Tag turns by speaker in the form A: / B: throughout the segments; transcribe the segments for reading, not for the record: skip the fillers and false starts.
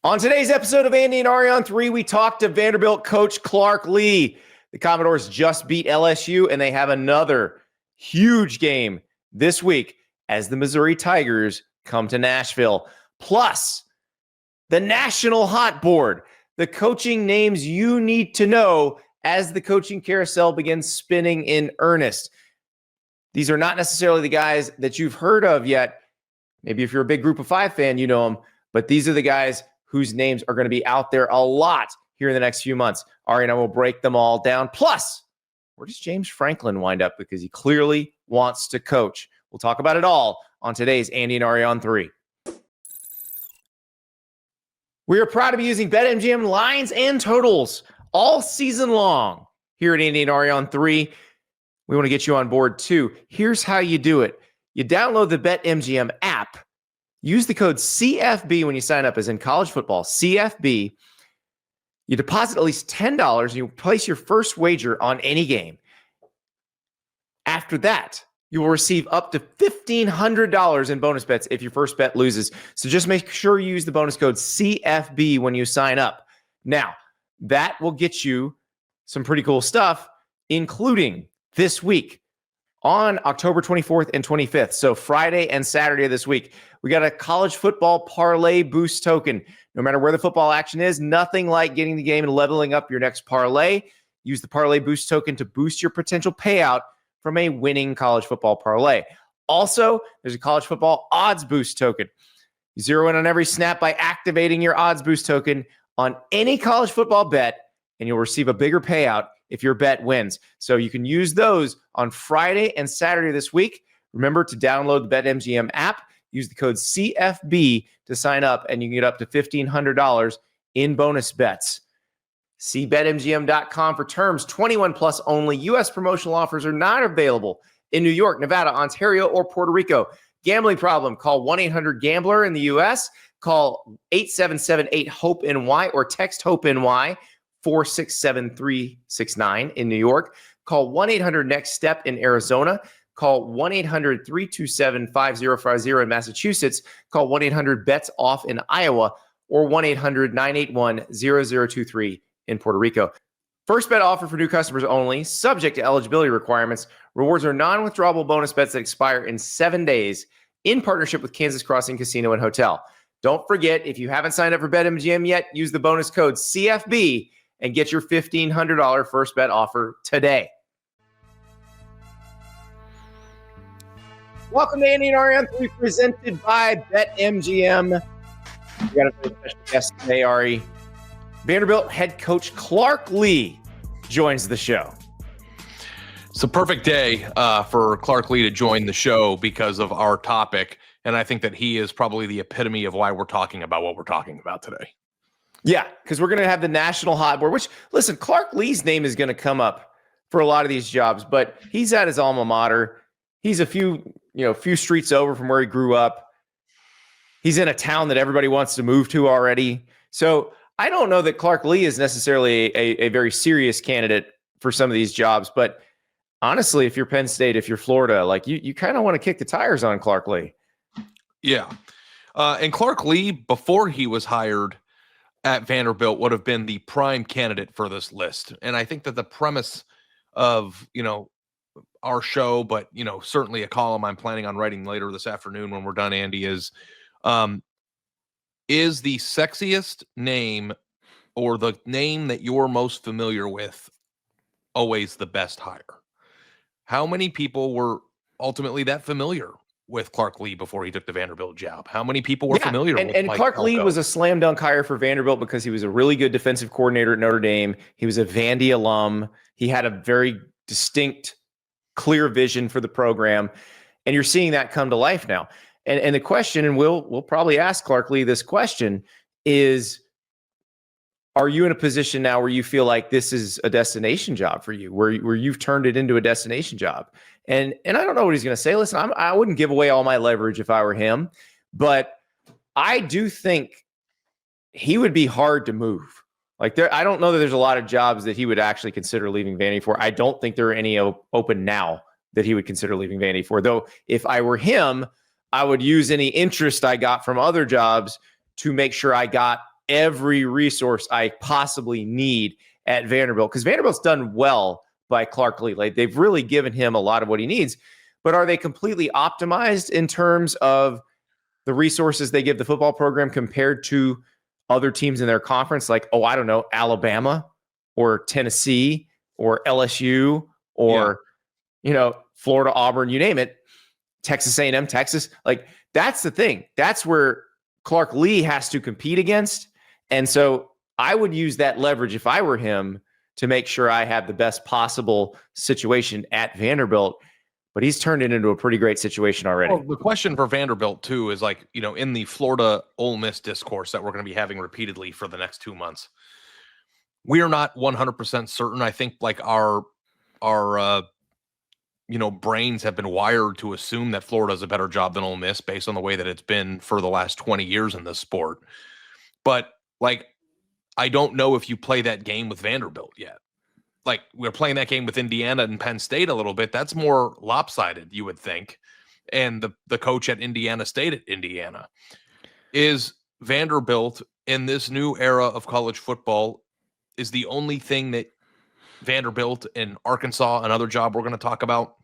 A: On today's episode of Andy and Ari on 3, we talked to Vanderbilt coach Clark Lea. The Commodores just beat LSU, and they have another huge game this week as the Missouri Tigers come to Nashville. Plus, the National Hot Board, the coaching names you need to know as the coaching carousel begins spinning in earnest. These are not necessarily the guys that you've heard of yet. Maybe if you're a big Group of Five fan, you know them, but these are the guys whose names are going to be out there a lot here in the next few months. Ari and I will break them all down. Plus, where does James Franklin wind up? Because he clearly wants to coach. We'll talk about it all on today's Andy and Ari on 3. We are proud to be using BetMGM lines and totals all season long here at Andy and Ari on 3. We want to get you on board too. Here's how you do it. You download the BetMGM app. Use the code CFB when you sign up, as in college football, CFB. You deposit at least $10 and you place your first wager on any game. After that, you will receive up to $1,500 in bonus bets if your first bet loses. So just make sure you use the bonus code CFB when you sign up. Now, that will get you some pretty cool stuff, including this week on October 24th and 25th. So Friday and Saturday of this week, we got a college football parlay boost token. No matter where the football action is, nothing like getting the game and leveling up your next parlay. Use the parlay boost token to boost your potential payout from a winning college football parlay. Also, there's a college football odds boost token. You zero in on every snap by activating your odds boost token on any college football bet, and you'll receive a bigger payout if your bet wins. So you can use those on Friday and Saturday this week. Remember to download the BetMGM app. Use the code CFB to sign up, and you can get up to $1,500 in bonus bets. See BetMGM.com for terms. 21 plus only. U.S. promotional offers are not available in New York, Nevada, Ontario, or Puerto Rico. Gambling problem? Call 1-800-GAMBLER in the U.S. Call 877-8-HOPE-NY or text HOPE-NY 467-369 in New York. Call 1-800-NEXT-STEP in Arizona. Call 1-800-327-5050 in Massachusetts. Call 1-800-BETS-OFF in Iowa or 1-800-981-0023 in Puerto Rico. First bet offer for new customers only, subject to eligibility requirements. Rewards are non-withdrawable bonus bets that expire in 7 days in partnership with Kansas Crossing Casino and Hotel. Don't forget, if you haven't signed up for BetMGM yet, use the bonus code CFB and get your $1,500 first bet offer today. Welcome to Andy and Ari on 3, presented by BetMGM. We got a very special guest today, Ari. Vanderbilt head coach Clark Lea joins the show.
B: It's a perfect day for Clark Lea to join the show because of our topic, and I think that he is probably the epitome of why we're talking about what we're talking about today.
A: Yeah, because we're going to have the National Hot Board, which, listen, Clark Lea's name is going to come up for a lot of these jobs, but he's at his alma mater. He's a few streets over from where he grew up. He's in a town that everybody wants to move to already. So I don't know that Clark Lea is necessarily a very serious candidate for some of these jobs, but honestly, if you're Penn State, if you're Florida, like you kind of want to kick the tires on Clark Lea.
B: Yeah. And Clark Lea, before he was hired at Vanderbilt, would have been the prime candidate for this list. And I think that the premise of, our show, but, certainly a column I'm planning on writing later this afternoon when we're done, Andy, is the sexiest name or the name that you're most familiar with always the best hire? How many people were ultimately that familiar with Clark Lea before he took the Vanderbilt job? How many people were familiar with
A: And Clark Lea was a slam dunk hire for Vanderbilt because he was a really good defensive coordinator at Notre Dame. He was a Vandy alum. He had a very distinct, clear vision for the program. And you're seeing that come to life now. And the question, and we'll probably ask Clark Lea this question, is, are you in a position now where you feel like this is a destination job for you, where you've turned it into a destination job? And I don't know what he's going to say. Listen, I wouldn't give away all my leverage if I were him, but I do think he would be hard to move. Like I don't know that there's a lot of jobs that he would actually consider leaving Vandy for. I don't think there are any open now that he would consider leaving Vandy for. Though if I were him, I would use any interest I got from other jobs to make sure I got every resource I possibly need at Vanderbilt, because Vanderbilt's done well by Clark Lea. Like, they've really given him a lot of what he needs, but are they completely optimized in terms of the resources they give the football program compared to other teams in their conference? Like, oh, I don't know, Alabama or Tennessee or LSU or, Florida, Auburn, you name it, Texas A&M, Texas. Like, that's the thing. That's where Clark Lea has to compete against. And so I would use that leverage if I were him to make sure I have the best possible situation at Vanderbilt. But he's turned it into a pretty great situation already.
B: Well, the question for Vanderbilt, too, is like, in the Florida Ole Miss discourse that we're going to be having repeatedly for the next 2 months, we are not 100% certain. I think like our brains have been wired to assume that Florida does a better job than Ole Miss based on the way that it's been for the last 20 years in this sport. But like, I don't know if you play that game with Vanderbilt yet. Like, we're playing that game with Indiana and Penn State a little bit. That's more lopsided, you would think. And the coach at Indiana State at Indiana. Is Vanderbilt in this new era of college football is the only thing that Vanderbilt and Arkansas, another job we're going to talk about,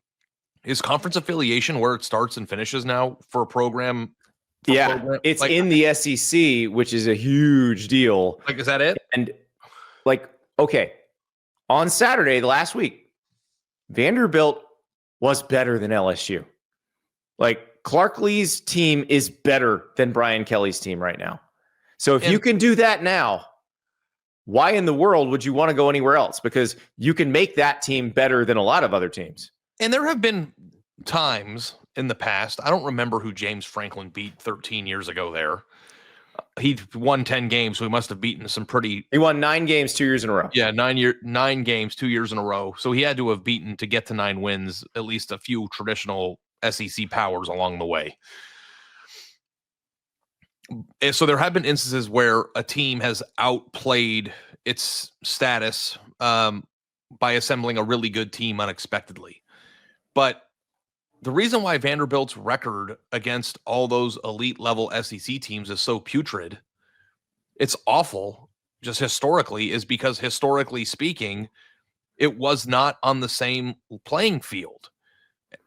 B: is conference affiliation where it starts and finishes now for a program?
A: It's like, in the SEC, which is a huge deal.
B: Like, is that it?
A: And like, okay, on Saturday last week, Vanderbilt was better than LSU. Like, Clark Lea's team is better than Brian Kelly's team right now. So if you can do that now, why in the world would you want to go anywhere else? Because you can make that team better than a lot of other teams.
B: And there have been times in the past, I don't remember who James Franklin beat 13 years ago there. He won 10 games, so he must have beaten some pretty...
A: He won 9 games 2 years in a row.
B: Yeah, 9 games 2 years in a row. So he had to have beaten, to get to 9 wins, at least a few traditional SEC powers along the way. And so there have been instances where a team has outplayed its status by assembling a really good team unexpectedly. But the reason why Vanderbilt's record against all those elite level SEC teams is so putrid, it's awful, just historically, is because historically speaking, it was not on the same playing field.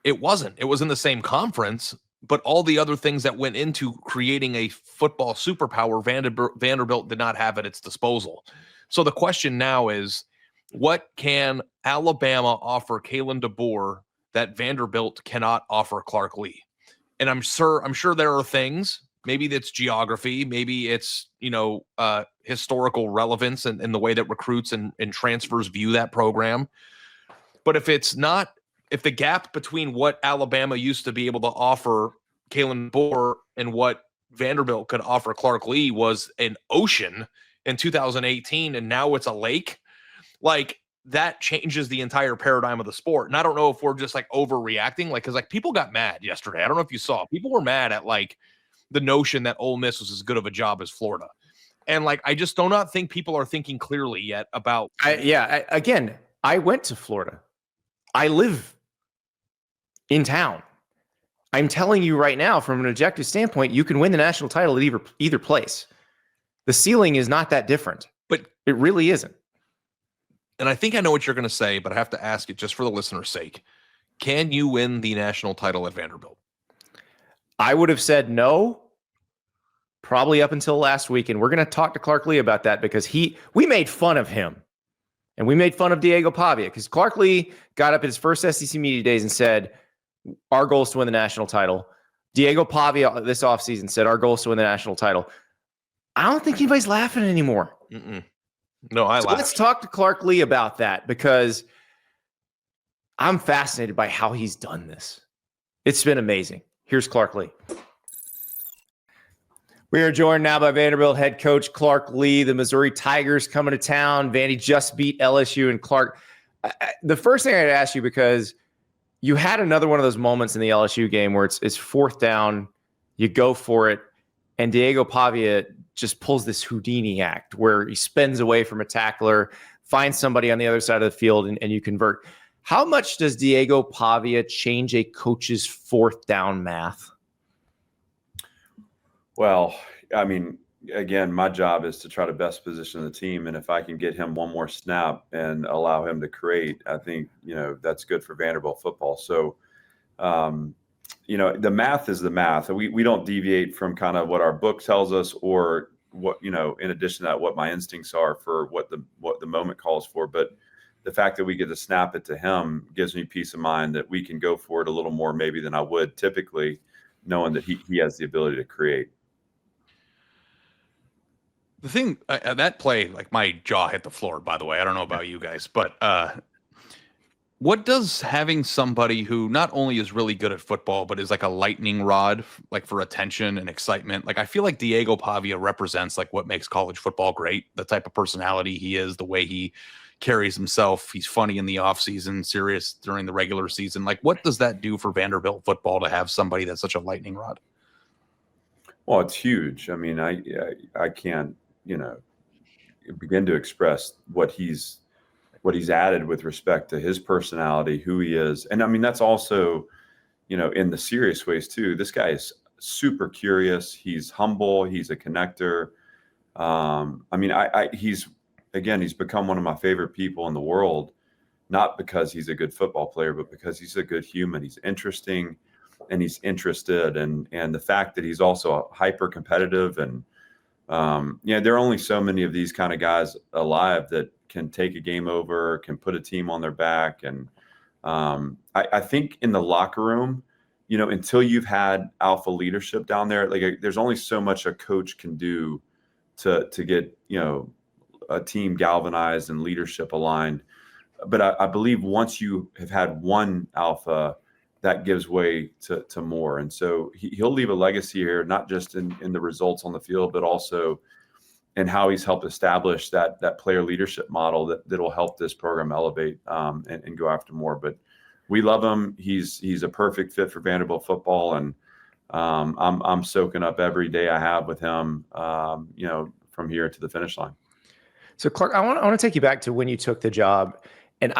B: It wasn't. It was in the same conference, but all the other things that went into creating a football superpower, Vanderbilt did not have at its disposal. So the question now is, what can Alabama offer Kalen DeBoer that Vanderbilt cannot offer Clark Lea? And I'm sure there are things, maybe that's geography, maybe it's, historical relevance and the way that recruits and transfers view that program. But if the gap between what Alabama used to be able to offer Kalen DeBoer and what Vanderbilt could offer Clark Lea was an ocean in 2018, and now it's a lake, like, that changes the entire paradigm of the sport. And I don't know if we're just like overreacting, like, because like people got mad yesterday. I don't know if you saw, people were mad at like the notion that Ole Miss was as good of a job as Florida. And like, I just do not think people are thinking clearly yet about.
A: Again, I went to Florida. I live in town. I'm telling you right now, from an objective standpoint, you can win the national title at either place. The ceiling is not that different, but it really isn't.
B: And I think I know what you're going to say, but I have to ask it just for the listener's sake. Can you win the national title at Vanderbilt?
A: I would have said no, probably up until last week. And we're going to talk to Clark Lea about that, because we made fun of him. And we made fun of Diego Pavia, because Clark Lea got up at his first SEC media days and said, our goal is to win the national title. Diego Pavia this offseason said, our goal is to win the national title. I don't think anybody's laughing anymore.
B: No, I laugh.
A: Let's talk to Clark Lea about that, because I'm fascinated by how he's done this. It's been amazing. Here's Clark Lea. We are joined now by Vanderbilt head coach Clark Lea. The Missouri Tigers coming to town. Vandy just beat LSU. And Clark, the first thing I'd ask you, because you had another one of those moments in the LSU game where it's fourth down, you go for it, and Diego Pavia just pulls this Houdini act where he spins away from a tackler, finds somebody on the other side of the field, and you convert. How much does Diego Pavia change a coach's fourth down math?
C: Well, I mean, again, my job is to try to best position the team. And if I can get him one more snap and allow him to create, I think, that's good for Vanderbilt football. So, the math is the math. We don't deviate from kind of what our book tells us or what, in addition to that, what my instincts are for what the moment calls for. But the fact that we get to snap it to him gives me peace of mind that we can go for it a little more maybe than I would typically, knowing that he has the ability to create.
B: The thing that play, like my jaw hit the floor, by the way. I don't know about you guys, but what does having somebody who not only is really good at football, but is like a lightning rod, like for attention and excitement? Like, I feel like Diego Pavia represents like what makes college football great, the type of personality he is, the way he carries himself. He's funny in the offseason, serious during the regular season. Like, what does that do for Vanderbilt football to have somebody that's such a lightning rod?
C: Well, it's huge. I mean, I can't, begin to express what he's added with respect to his personality, who he is. And I mean, that's also, in the serious ways too. This guy is super curious. He's humble. He's a connector. I mean, he's become one of my favorite people in the world, not because he's a good football player, but because he's a good human. He's interesting and he's interested. And the fact that he's also hyper competitive and, there are only so many of these kind of guys alive that can take a game over, can put a team on their back. And I think in the locker room, until you've had alpha leadership down there, like there's only so much a coach can do to get, a team galvanized and leadership aligned. But I believe once you have had one alpha, that gives way to more. And so he'll leave a legacy here, not just in the results on the field, but also in how he's helped establish that player leadership model that'll help this program elevate and go after more. But we love him. He's a perfect fit for Vanderbilt football. And I'm soaking up every day I have with him, from here to the finish line.
A: So Clark, I want to take you back to when you took the job. And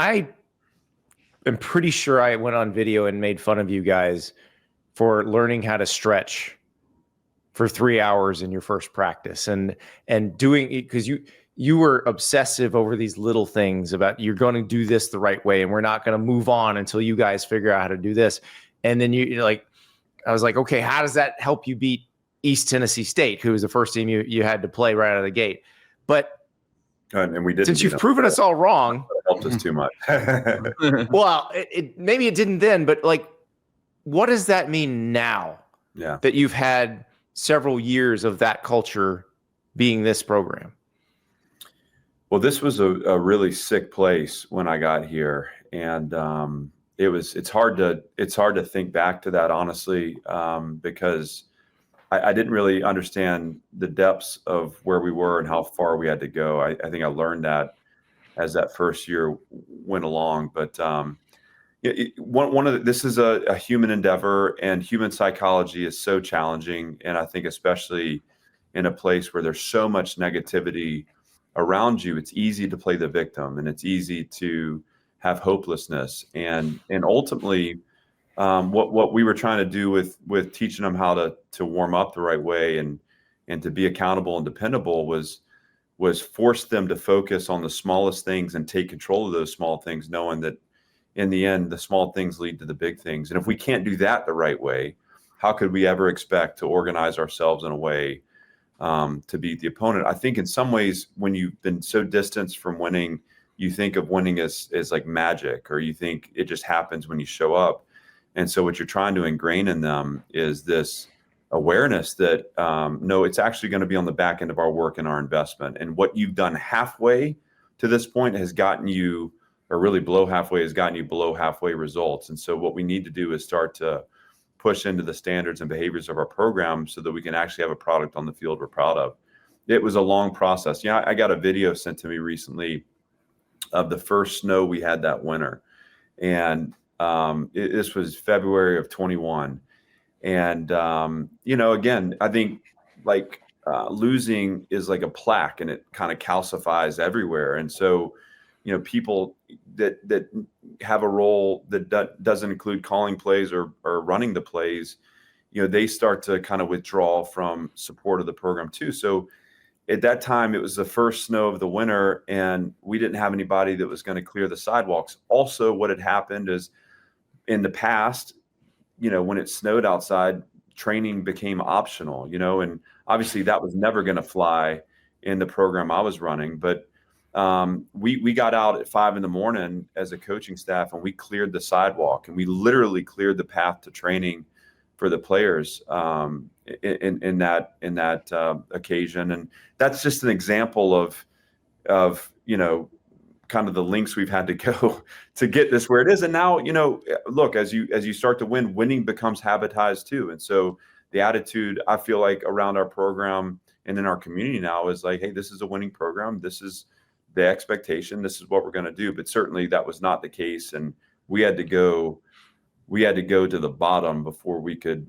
A: I'm pretty sure I went on video and made fun of you guys for learning how to stretch for 3 hours in your first practice and doing it because you were obsessive over these little things about you're going to do this the right way and we're not going to move on until you guys figure out how to do this. And then you're like, I was like, okay, how does that help you beat East Tennessee State, who was the first team you had to play right out of the gate? But
C: and we did.
A: Since you've proven us all wrong,
C: it helped us too much.
A: Well, maybe it didn't then, but like, what does that mean now?
C: Yeah,
A: that you've had several years of that culture being this program.
C: Well, this was a really sick place when I got here, and it's hard to think back to that honestly, because I didn't really understand the depths of where we were and how far we had to go. I think I learned that as that first year went along. But this is a human endeavor, and human psychology is so challenging. And I think especially in a place where there's so much negativity around you, it's easy to play the victim, and it's easy to have hopelessness. And ultimately, what we were trying to do with teaching them how to warm up the right way and to be accountable and dependable was force them to focus on the smallest things and take control of those small things, knowing that in the end, the small things lead to the big things. And if we can't do that the right way, how could we ever expect to organize ourselves in a way to beat the opponent? I think in some ways, when you've been so distanced from winning, you think of winning as like magic, or you think it just happens when you show up. And so what you're trying to ingrain in them is this awareness that, no, it's actually going to be on the back end of our work and our investment. And what you've done halfway to this point has gotten you, or really below halfway has gotten you below halfway results. And so what we need to do is start to push into the standards and behaviors of our program so that we can actually have a product on the field we're proud of. It was a long process. I got a video sent to me recently of the first snow we had that winter. And this was February of 21. And, again, I think like losing is like a plaque, and it kind of calcifies everywhere. And so, people that have a role that doesn't include calling plays or running the plays, they start to kind of withdraw from support of the program too. So at that time, it was the first snow of the winter, and we didn't have anybody that was going to clear the sidewalks. Also, what had happened is in the past, when it snowed outside, training became optional, and obviously that was never going to fly in the program I was running. But we got out at 5 a.m. as a coaching staff, and we cleared the sidewalk, and we literally cleared the path to training for the players in that occasion. And that's just an example of kind of the links we've had to go to get this where it is. And now, look, as you start to win, winning becomes habitized too. And so the attitude I feel like around our program and in our community now is like, hey, this is a winning program. This is the expectation. This is what we're going to do. But certainly that was not the case. And we had to go to the bottom before we could,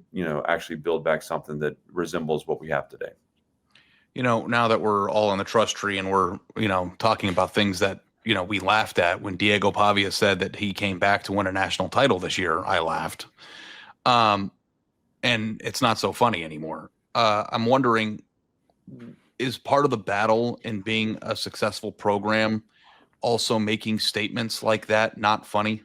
C: actually build back something that resembles what we have today.
B: Now that we're all on the trust tree and we're, talking about things that, we laughed at when Diego Pavia said that he came back to win a national title this year, I laughed. And it's not so funny anymore. I'm wondering, is part of the battle in being a successful program also making statements like that not funny?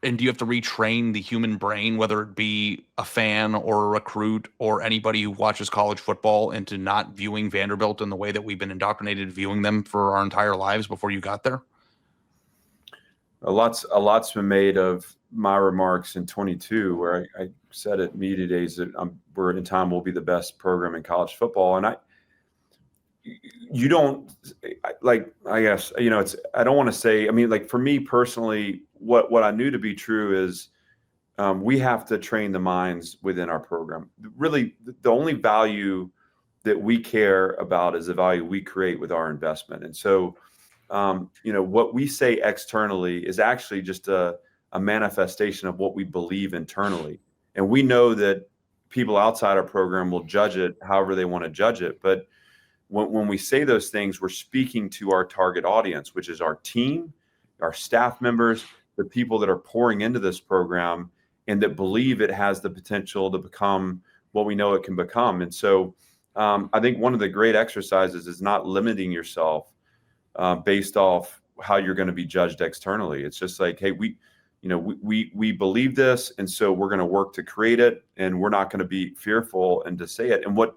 B: And do you have to retrain the human brain, whether it be a fan or a recruit or anybody who watches college football, into not viewing Vanderbilt in the way that we've been indoctrinated viewing them for our entire lives before you got there?
C: A lot's been made of my remarks in 22, where I said at media days that we're in time will be the best program in college football. And I guess, I don't want to say, for me personally, what I knew to be true is we have to train the minds within our program. Really, the only value that we care about is the value we create with our investment. And so, what we say externally is actually just a manifestation of what we believe internally. And we know that people outside our program will judge it however they want to judge it. But when we say those things, we're speaking to our target audience, which is our team, our staff members, the people that are pouring into this program and that believe it has the potential to become what we know it can become. And so I think one of the great exercises is not limiting yourself based off how you're going to be judged externally. It's just like, hey, we believe this, and so we're going to work to create it, and we're not going to be fearful and to say it. And what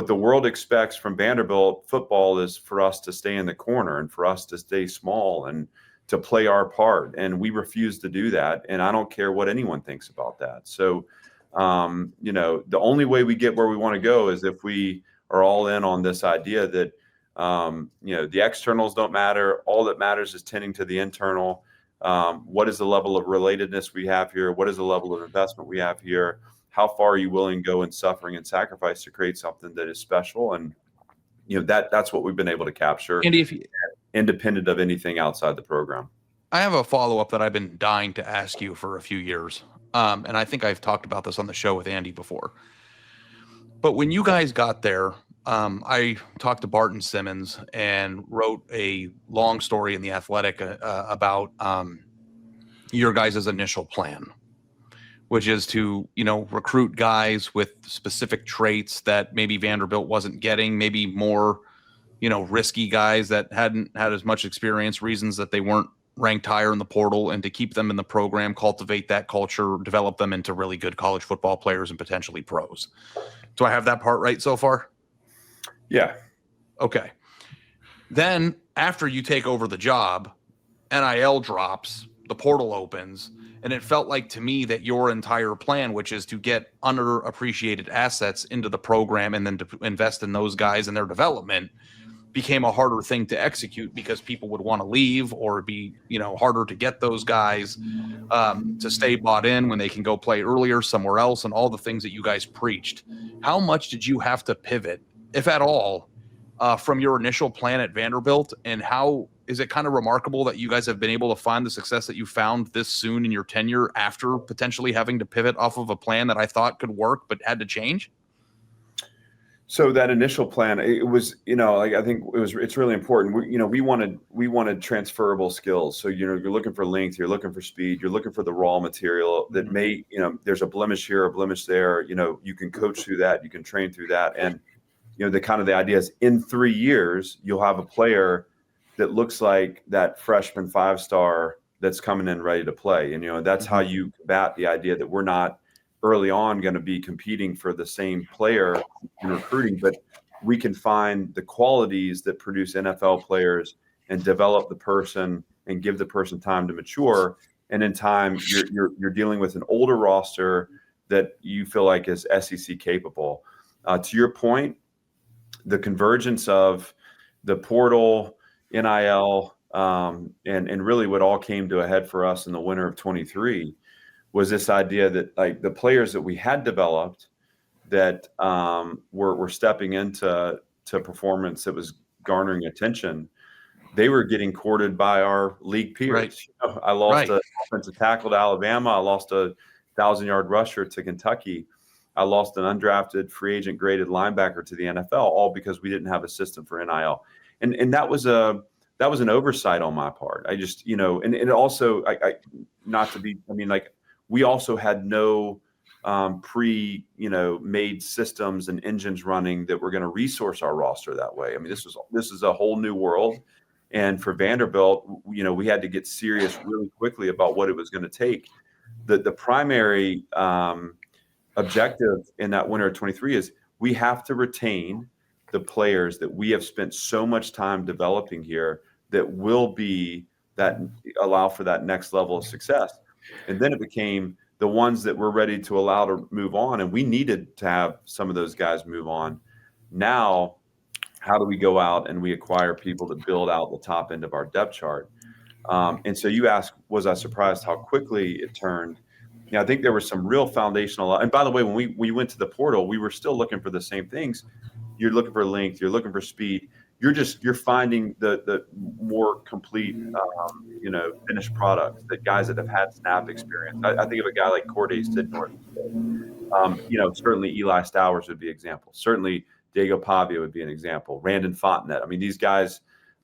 C: the world expects from Vanderbilt football is for us to stay in the corner and for us to stay small and to play our part. And we refuse to do that. And I don't care what anyone thinks about that. So, the only way we get where we want to go is if we are all in on this idea that, the externals don't matter. All that matters is tending to the internal. What is the level of relatedness we have here? What is the level of investment we have here? How far are you willing to go in suffering and sacrifice to create something that is special? And, that's what we've been able to capture,
B: Andy,
C: independent of anything outside the program.
B: I have a follow-up that I've been dying to ask you for a few years. And I think I've talked about this on the show with Andy before. But when you guys got there, I talked to Barton Simmons and wrote a long story in The Athletic about your guys' initial plan, which is to, recruit guys with specific traits that maybe Vanderbilt wasn't getting, maybe more, risky guys that hadn't had as much experience, reasons that they weren't ranked higher in the portal, and to keep them in the program, cultivate that culture, develop them into really good college football players and potentially pros. Do I have that part right so far?
C: Yeah.
B: Okay. Then after you take over the job, NIL drops, the portal opens, and it felt like to me that your entire plan, which is to get underappreciated assets into the program and then to invest in those guys and their development, became a harder thing to execute because people would want to leave, or it'd be, harder to get those guys to stay bought in when they can go play earlier somewhere else, and all the things that you guys preached. How much did you have to pivot, if at all, from your initial plan at Vanderbilt? And how is it kind of remarkable that you guys have been able to find the success that you found this soon in your tenure after potentially having to pivot off of a plan that I thought could work but had to change?
C: So that initial plan, it was, like I think it's really important. We wanted transferable skills. So, you're looking for length, you're looking for speed, you're looking for the raw material that may, there's a blemish here, a blemish there, you can coach through that, you can train through that. And, the idea is in 3 years, you'll have a player that looks like that freshman 5-star that's coming in ready to play. And, that's how you combat the idea that we're not early on going to be competing for the same player in recruiting, but we can find the qualities that produce NFL players and develop the person and give the person time to mature. And in time, you're dealing with an older roster that you feel like is SEC capable. To your point, the convergence of the portal, NIL, and really what all came to a head for us in the winter of 23 was this idea that like the players that we had developed that were stepping into performance that was garnering attention, they were getting courted by our league peers.
B: Right.
C: I lost an offensive tackle to Alabama. I lost a 1,000-yard rusher to Kentucky. I lost an undrafted free agent graded linebacker to the NFL, all because we didn't have a system for NIL. And that was an oversight on my part. I just, and it also, we also had no made systems and engines running that were going to resource our roster that way. I mean, this is a whole new world. And for Vanderbilt, we had to get serious really quickly about what it was going to take. The primary objective in that winter of 23 is we have to retain the players that we have spent so much time developing here that will be that allow for that next level of success. And then it became the ones that we're ready to allow to move on. And we needed to have some of those guys move on. Now, how do we go out and we acquire people to build out the top end of our depth chart? And so you asked, was I surprised how quickly it turned? I think there were some real foundational. And by the way, when we went to the portal, we were still looking for the same things. You're looking for length. You're looking for speed. You're finding the more complete, finished products, that guys that have had snap experience. I think of a guy like Corday Sidnor. Certainly Eli Stowers would be an example. Certainly Diego Pavia would be an example. Randon Fontenette. I mean, these guys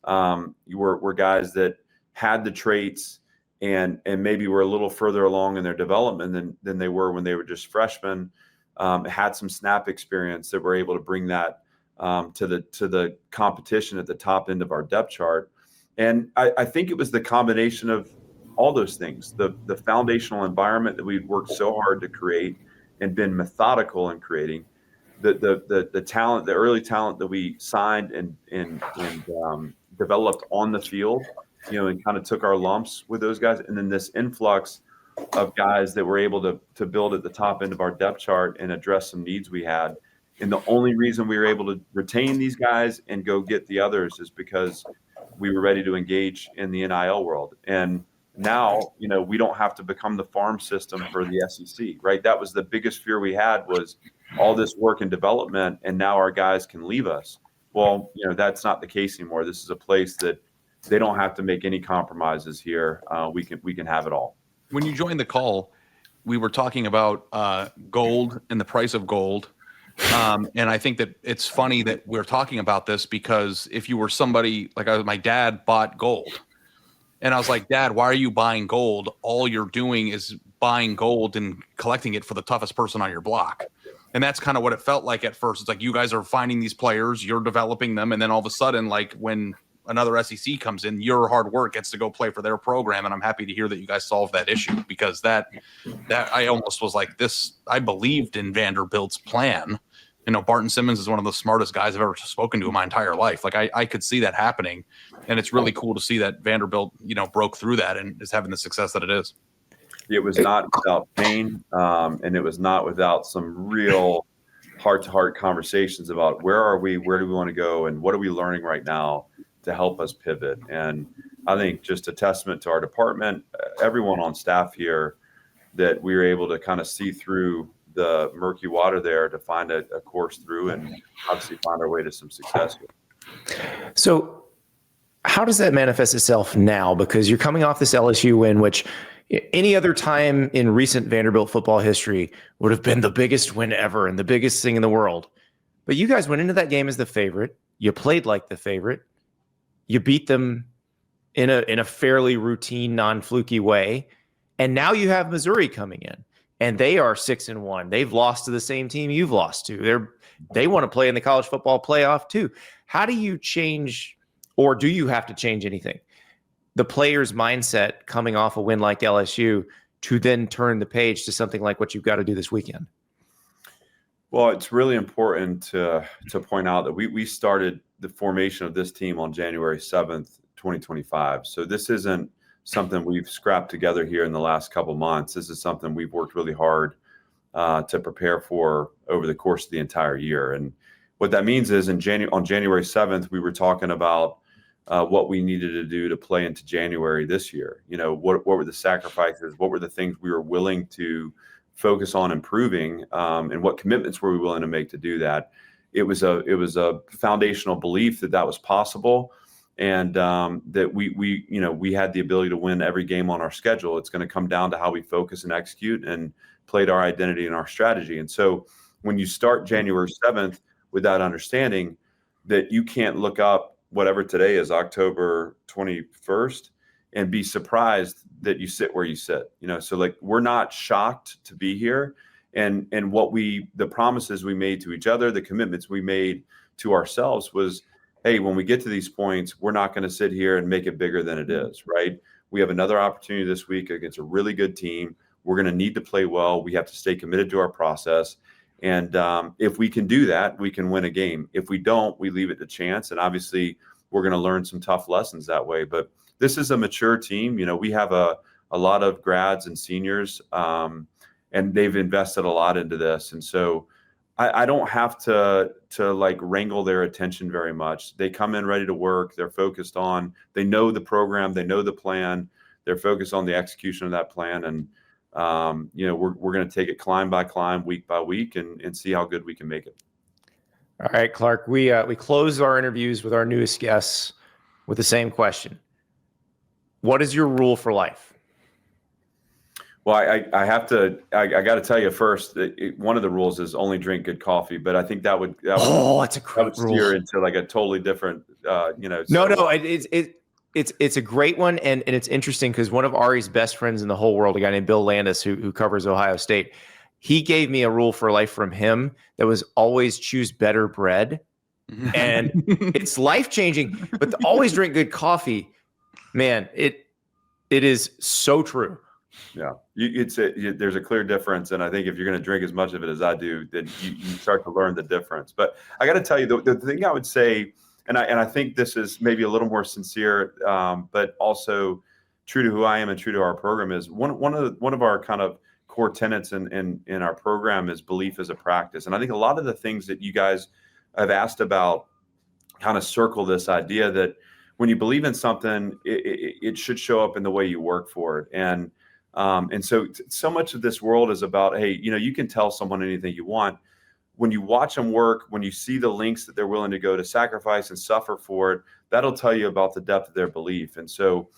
C: were guys that had the traits and maybe were a little further along in their development than they were when they were just freshmen. Had some snap experience that were able to bring that to the competition at the top end of our depth chart. And I think it was the combination of all those things, the foundational environment that we'd worked so hard to create and been methodical in creating, the talent, the early talent that we signed and developed on the field, and kind of took our lumps with those guys. And then this influx of guys that were able to build at the top end of our depth chart and address some needs we had. And the only reason we were able to retain these guys and go get the others is because we were ready to engage in the NIL world. And now, we don't have to become the farm system for the SEC, right? That was the biggest fear we had, was all this work and development, and now our guys can leave us. Well, that's not the case anymore. This is a place that they don't have to make any compromises here. We can have it all.
B: When you joined the call, we were talking about gold and the price of gold. And I think that it's funny that we're talking about this, because if you were somebody like my dad bought gold, and I was like, Dad, why are you buying gold? All you're doing is buying gold and collecting it for the toughest person on your block. And that's kind of what it felt like at first. It's like, you guys are finding these players, you're developing them. And then all of a sudden, like when another SEC comes in, your hard work gets to go play for their program. And I'm happy to hear that you guys solved that issue, because that I almost was like this. I believed in Vanderbilt's plan. Barton Simmons is one of the smartest guys I've ever spoken to in my entire life. Like I could see that happening, and it's really cool to see that Vanderbilt, broke through that and is having the success that it is.
C: It was not without pain, and it was not without some real heart-to-heart conversations about where are we, where do we want to go, and what are we learning right now to help us pivot. And I think just a testament to our department, everyone on staff here, that we were able to kind of see through the murky water there to find a course through and obviously find our way to some success.
A: So how does that manifest itself now? Because you're coming off this LSU win, which any other time in recent Vanderbilt football history would have been the biggest win ever and the biggest thing in the world. But you guys went into that game as the favorite. You played like the favorite. You beat them in a fairly routine, non-fluky way. And now you have Missouri coming in, and they are 6-1. They've lost to the same team you've lost to. They want to play in the college football playoff too. How do you change, or do you have to change anything, the player's mindset coming off a win like LSU to then turn the page to something like what you've got to do this weekend?
C: Well, it's really important to point out that we started the formation of this team on January 7th, 2025. So this isn't something we've scrapped together here in the last couple months. This is something we've worked really hard to prepare for over the course of the entire year. And what that means is on January 7th, we were talking about what we needed to do to play into January this year. You know, what were the sacrifices? What were the things we were willing to focus on improving, and what commitments were we willing to make to do that? It was a foundational belief that was possible, and that we had the ability to win every game on our schedule. It's going to come down to how we focus and execute and played our identity and our strategy. And so when you start January 7th with that understanding that you can't look up whatever today is, October 21st, and be surprised that you sit where you sit, so like, we're not shocked to be here. And the promises we made to each other, the commitments we made to ourselves was, hey, when we get to these points, we're not going to sit here and make it bigger than it is, right? We have another opportunity this week against a really good team. We're going to need to play well. We have to stay committed to our process. And if we can do that, we can win a game. If we don't, we leave it to chance. And obviously, we're going to learn some tough lessons that way. But this is a mature team. We have a lot of grads and seniors, and they've invested a lot into this. And so I don't have to like wrangle their attention very much. They come in ready to work. They're focused on, they know the program, they know the plan. They're focused on the execution of that plan. And, we're going to take it climb by climb, week by week, and see how good we can make it.
A: All right, Clark, we close our interviews with our newest guests with the same question. What is your rule for life?
C: Well, I got to tell you first that one of the rules is only drink good coffee, but I think that would
A: that's a great rule.
C: Steer into like a totally different, No,
A: it's a great one, and it's interesting because one of Ari's best friends in the whole world, a guy named Bill Landis, who covers Ohio State, he gave me a rule for life from him that was always choose better bread, and it's life changing. But always drink good coffee, man. It is so true.
C: Yeah, there's a clear difference, and I think if you're going to drink as much of it as I do, then you start to learn the difference. But I got to tell you, the thing I would say, and I think this is maybe a little more sincere, but also true to who I am and true to our program, is one of our kind of core tenets in our program is belief as a practice. And I think a lot of the things that you guys have asked about kind of circle this idea that when you believe in something, it should show up in the way you work for it. And so much of this world is about, hey, you can tell someone anything you want. When you watch them work, when you see the lengths that they're willing to go to sacrifice and suffer for it, that'll tell you about the depth of their belief. And so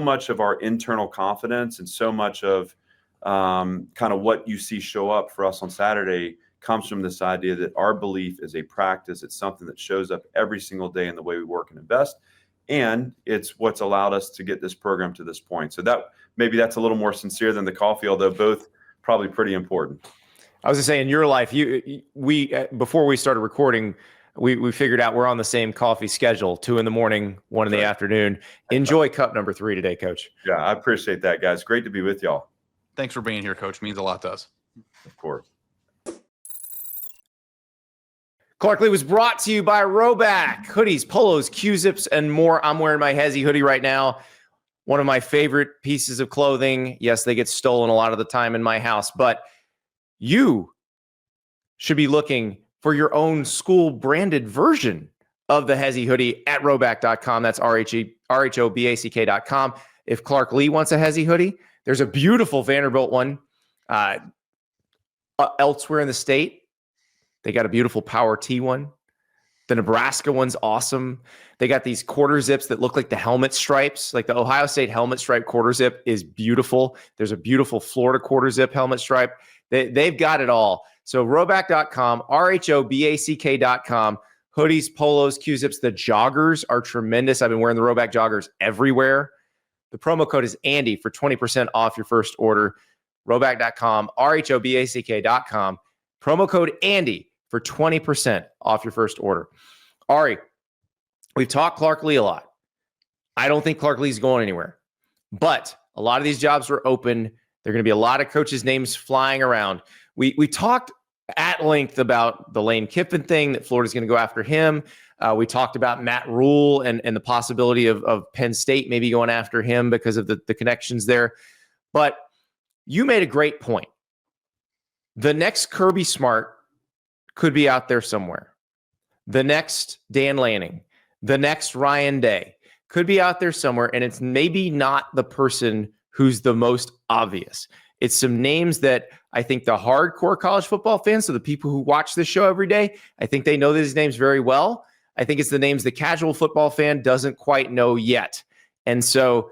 C: much of our internal confidence and so much of kind of what you see show up for us on Saturday comes from this idea that our belief is a practice. It's something that shows up every single day in the way we work and invest. And it's what's allowed us to get this program to this point. So that's a little more sincere than the coffee, although both probably pretty important.
A: I was going to say, in your life, we before we started recording, we figured out we're on the same coffee schedule, 2 in the morning, 1 in the afternoon. Enjoy cup number 3 today, Coach.
C: Yeah, I appreciate that, guys. Great to be with y'all.
B: Thanks for being here, Coach. Means a lot to us.
C: Of course.
A: Clark Lea was brought to you by Rhoback. Hoodies, polos, Q-zips, and more. I'm wearing my Hezzy hoodie right now. One of my favorite pieces of clothing. Yes, they get stolen a lot of the time in my house, but you should be looking for your own school branded version of the Hezzy hoodie at rhoback.com. That's RHOBACK.com. If Clark Lea wants a Hezzy hoodie, there's a beautiful Vanderbilt one elsewhere in the state. They got a beautiful Power T one. The Nebraska one's awesome. They got these quarter zips that look like the helmet stripes. Like the Ohio State helmet stripe quarter zip is beautiful. There's a beautiful Florida quarter zip helmet stripe. They've got it all. So Rhoback.com, RHOBACK.com. Hoodies, polos, Q-zips. The joggers are tremendous. I've been wearing the Rhoback joggers everywhere. The promo code is Andy for 20% off your first order. Rhoback.com, RHOBACK.com. Promo code Andy for 20% off your first order. Ari, we've talked Clark Lea a lot. I don't think Clark Lea's going anywhere. But a lot of these jobs were open. There are going to be a lot of coaches' names flying around. We talked at length about the Lane Kiffin thing, that Florida's going to go after him. We talked about Matt Rule and the possibility of Penn State maybe going after him because of the connections there. But you made a great point. The next Kirby Smart could be out there somewhere. The next Dan Lanning, the next Ryan Day could be out there somewhere, and it's maybe not the person who's the most obvious. It's some names that I think the hardcore college football fans, so the people who watch this show every day, I think they know these names very well. I think it's the names the casual football fan doesn't quite know yet. And so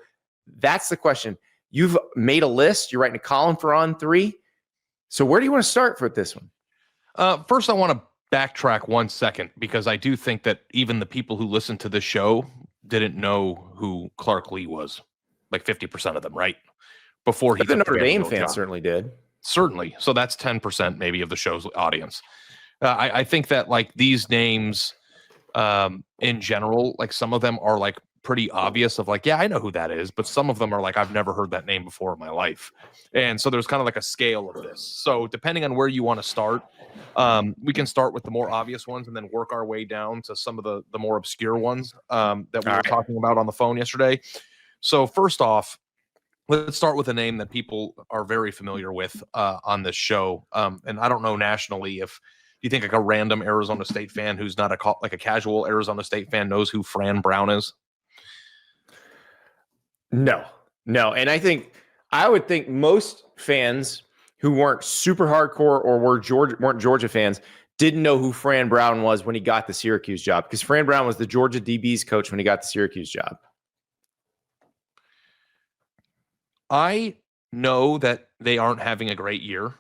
A: that's the question. You've made a list. You're writing a column for On 3. So where do you want to start for this one?
B: First, I want to backtrack 1 second, because I do think that even the people who listen to this show didn't know who Clark Lea was. Like 50% of them, right? Before he
A: the
B: took
A: Notre Dame
B: Vanderbilt
A: fans
B: job.
A: certainly did.
B: Certainly. So that's 10% maybe of the show's audience. I think that like these names in general, like some of them are like pretty obvious of like, yeah, I know who that is. But some of them are like, I've never heard that name before in my life. And so there's kind of like a scale of this. So depending on where you want to start, we can start with the more obvious ones and then work our way down to some of the more obscure ones that we were talking about on the phone yesterday. So first off, let's start with a name that people are very familiar with on this show. And I don't know nationally if you think like a random Arizona State fan who's not like a casual Arizona State fan knows who Fran Brown is.
A: No. And I would think most fans who weren't super hardcore or weren't Georgia fans didn't know who Fran Brown was when he got the Syracuse job, because Fran Brown was the Georgia DB's coach when he got the Syracuse job.
B: I know that they aren't having a great year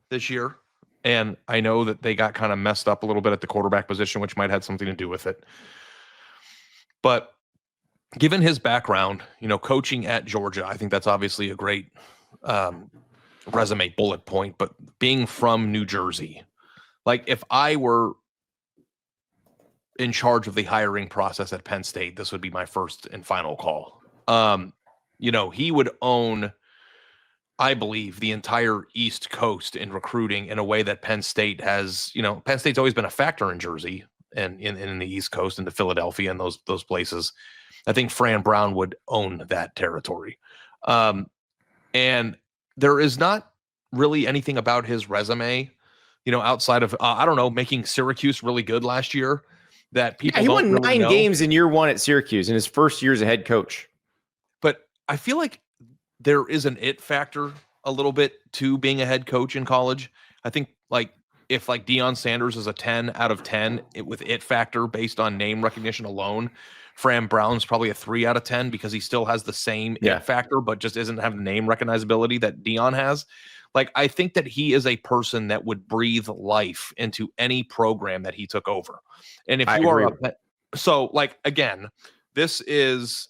B: this year, and I know that they got kind of messed up a little bit at the quarterback position, which might have something to do with it. But given his background, coaching at Georgia, I think that's obviously a great resume bullet point. But being from New Jersey, like if I were in charge of the hiring process at Penn State, this would be my first and final call. He would own, I believe, the entire East Coast in recruiting in a way that Penn State has. Penn State's always been a factor in Jersey and in the East Coast and the Philadelphia and those places. I think Fran Brown would own that territory. And there is not really anything about his resume, outside of, making Syracuse really good last year that people
A: he won
B: don't really
A: 9
B: know.
A: games in year 1 at Syracuse in his first year as a head coach.
B: But I feel like there is an it factor a little bit to being a head coach in college. I think if Deion Sanders is a 10 out of 10 with it factor based on name recognition alone, Fran Brown's probably a 3 out of 10 because he still has the same it factor, but just isn't having the name recognizability that Deion has. I think that he is a person that would breathe life into any program that he took over. And if you are again, this is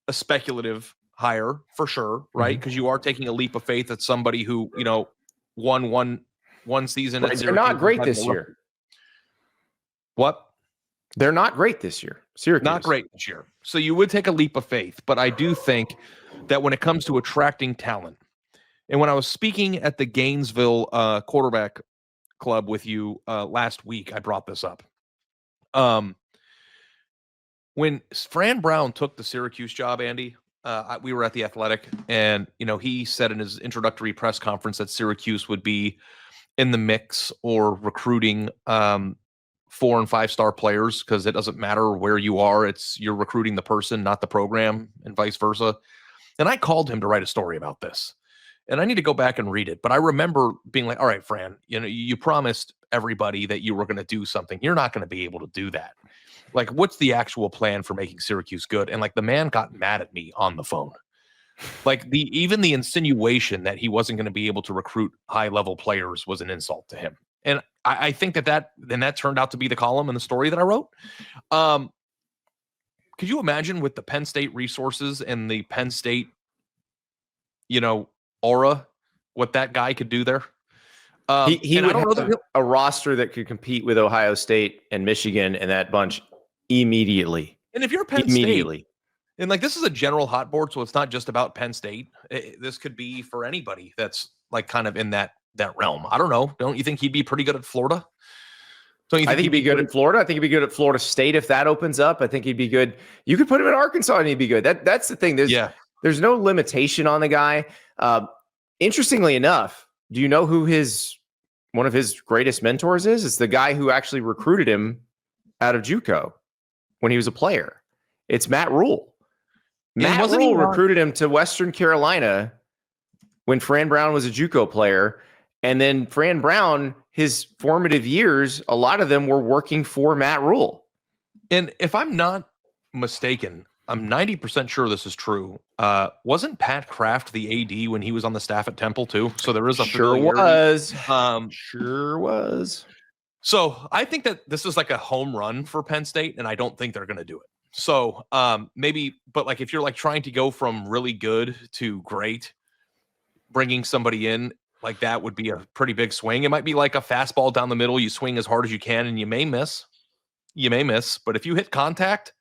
B: a speculative hire for sure, right? Because you are taking a leap of faith at somebody who, won one season.
A: Right. They're not great this year.
B: What?
A: They're not great this year. Syracuse.
B: Not great this year. So you would take a leap of faith. But I do think that when it comes to attracting talent, and when I was speaking at the Gainesville quarterback club with you last week, I brought this up. When Fran Brown took the Syracuse job, Andy, we were at the Athletic, and he said in his introductory press conference that Syracuse would be in the mix or recruiting 4- and 5-star players because it doesn't matter where you are; you're recruiting the person, not the program, and vice versa. And I called him to write a story about this, and I need to go back and read it. But I remember being like, "All right, Fran, you promised everybody that you were going to do something. You're not going to be able to do that. What's the actual plan for making Syracuse good?" And the man got mad at me on the phone. Even the insinuation that he wasn't going to be able to recruit high-level players was an insult to him. I think that turned out to be the column in the story that I wrote. Could you imagine with the Penn State resources and the Penn State, aura, what that guy could do there?
A: He would have a roster that could compete with Ohio State and Michigan and that bunch immediately.
B: And if you're Penn State, and like this is a general hot board, so it's not just about Penn State. This could be for anybody that's like kind of in that realm. I don't know. Don't you think he'd be pretty good at Florida?
A: I think he'd be good at Florida. I think he'd be good at Florida State if that opens up. I think he'd be good. You could put him in Arkansas and he'd be good. That's the thing. There's no limitation on the guy. Interestingly enough, do you know who one of his greatest mentors is? It's the guy who actually recruited him out of JUCO when he was a player. It's Matt Rule. Matt Rule recruited him to Western Carolina when Fran Brown was a JUCO player. And then Fran Brown, his formative years, a lot of them were working for Matt Rule.
B: And if I'm not mistaken, I'm 90% sure this is true. Wasn't Pat Kraft the AD when he was on the staff at Temple too? So there is a
A: sure was.
B: So I think that this is like a home run for Penn State, and I don't think they're going to do it. So maybe, but like if you're like trying to go from really good to great, bringing somebody in like that would be a pretty big swing. It might be like a fastball down the middle. You swing as hard as you can, and you may miss. But if you hit contact,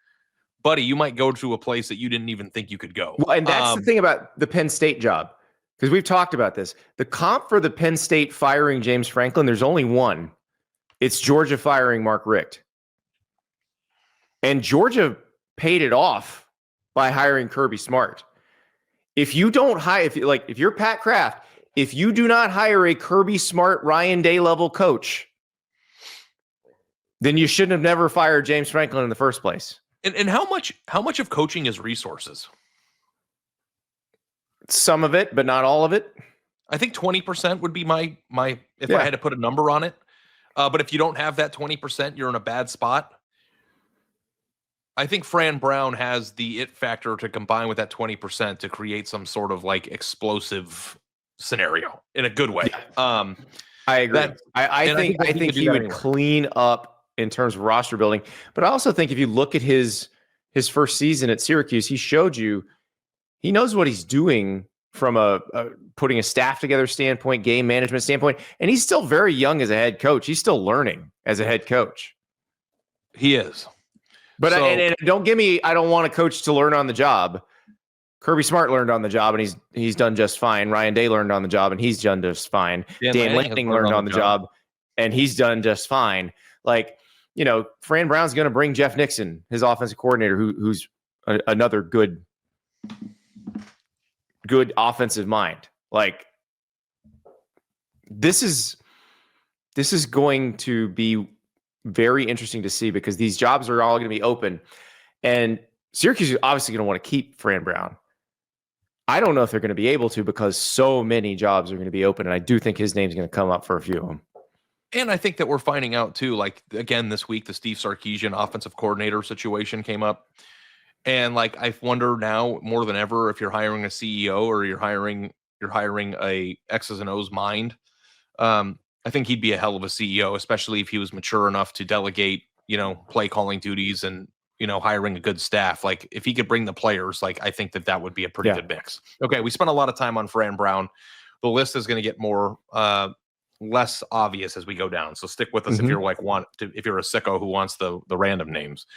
B: buddy, you might go to a place that you didn't even think you could go.
A: Well, and that's the thing about the Penn State job, because we've talked about this. The comp for the Penn State firing James Franklin, there's only one. It's Georgia firing Mark Richt. And Georgia paid it off by hiring Kirby Smart. If you don't hire, if you're Pat Kraft, if you do not hire a Kirby Smart, Ryan Day level coach, then you shouldn't have never fired James Franklin in the first place.
B: And how much of coaching is resources?
A: Some of it, but not all of it.
B: I think 20% would be my if I had to put a number on it. But if you don't have that 20%, you're in a bad spot. I think Fran Brown has the it factor to combine with that 20% to create some sort of like explosive scenario in a good way.
A: Yeah. I agree. I think he would clean up in terms of roster building. But I also think if you look at his first season at Syracuse, he showed you he knows what he's doing from a putting a staff together standpoint, game management standpoint, and he's still very young as a head coach. He's still learning as a head coach.
B: He is.
A: But and don't give me, I don't want a coach to learn on the job. Kirby Smart learned on the job, and he's done just fine. Ryan Day learned on the job, and he's done just fine. Dan Lanning learned on the job, and he's done just fine. Like, Fran Brown's going to bring Jeff Nixon, his offensive coordinator, who's another good offensive mind. Like, this is going to be very interesting to see because these jobs are all going to be open, and Syracuse is obviously going to want to keep Fran Brown. I don't know if they're going to be able to because so many jobs are going to be open, and I do think his name's going to come up for a few of them.
B: And I think that we're finding out too, like again this week, the Steve Sarkisian offensive coordinator situation came up, and like I wonder now more than ever if you're hiring a CEO or you're hiring a X's and O's mind. I think he'd be a hell of a CEO, especially if he was mature enough to delegate, play calling duties and, hiring a good staff. Like if he could bring the players, like I think that would be a pretty good mix. Okay. We spent a lot of time on Fran Brown. The list is going to get more, less obvious as we go down. So stick with us if you're if you're a sicko who wants the random names.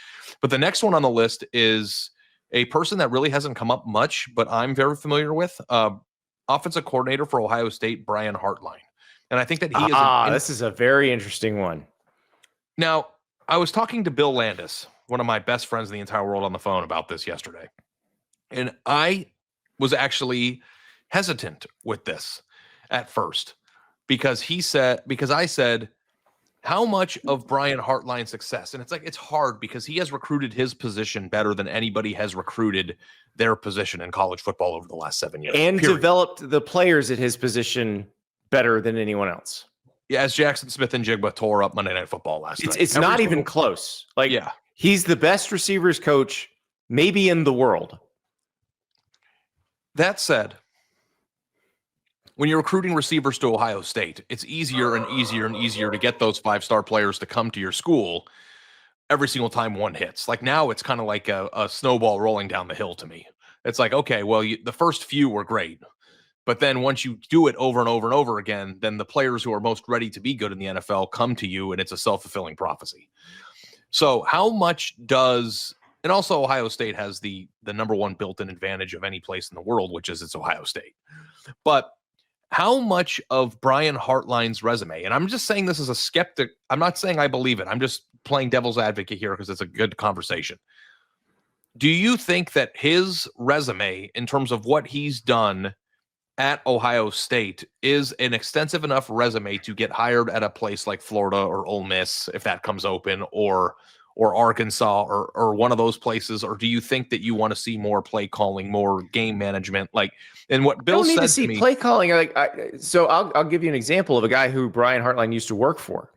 B: But the next one on the list is a person that really hasn't come up much, but I'm very familiar with, offensive coordinator for Ohio State, Brian Hartline. And I think that he is.
A: This is a very interesting one.
B: Now, I was talking to Bill Landis, one of my best friends in the entire world, on the phone about this yesterday. And I was actually hesitant with this at first because I said, how much of Brian Hartline's success? And it's hard because he has recruited his position better than anybody has recruited their position in college football over the last 7 years.
A: And developed the players at his position better than anyone else.
B: Yeah, as Jackson Smith and Jigba tore up Monday Night Football last night.
A: It's not even close. He's the best receivers coach maybe in the world.
B: That said, when you're recruiting receivers to Ohio State, it's easier and easier and easier to get those 5-star players to come to your school every single time one hits. Like now it's kind of like a snowball rolling down the hill to me. It's like, okay, well, the first few were great. But then once you do it over and over and over again, then the players who are most ready to be good in the NFL come to you, and it's a self-fulfilling prophecy. So how much does, and also Ohio State has the number one built-in advantage of any place in the world, which is it's Ohio State. But how much of Brian Hartline's resume, and I'm just saying this as a skeptic, I'm not saying I believe it, I'm just playing devil's advocate here because it's a good conversation. Do you think that his resume, in terms of what he's done at Ohio State, is an extensive enough resume to get hired at a place like Florida or Ole Miss, if that comes open, or Arkansas or one of those places? Or do you think that you want to see more play calling, more game management? Like, and what Bill said
A: to see
B: me,
A: play calling. So I'll give you an example of a guy who Brian Hartline used to work for.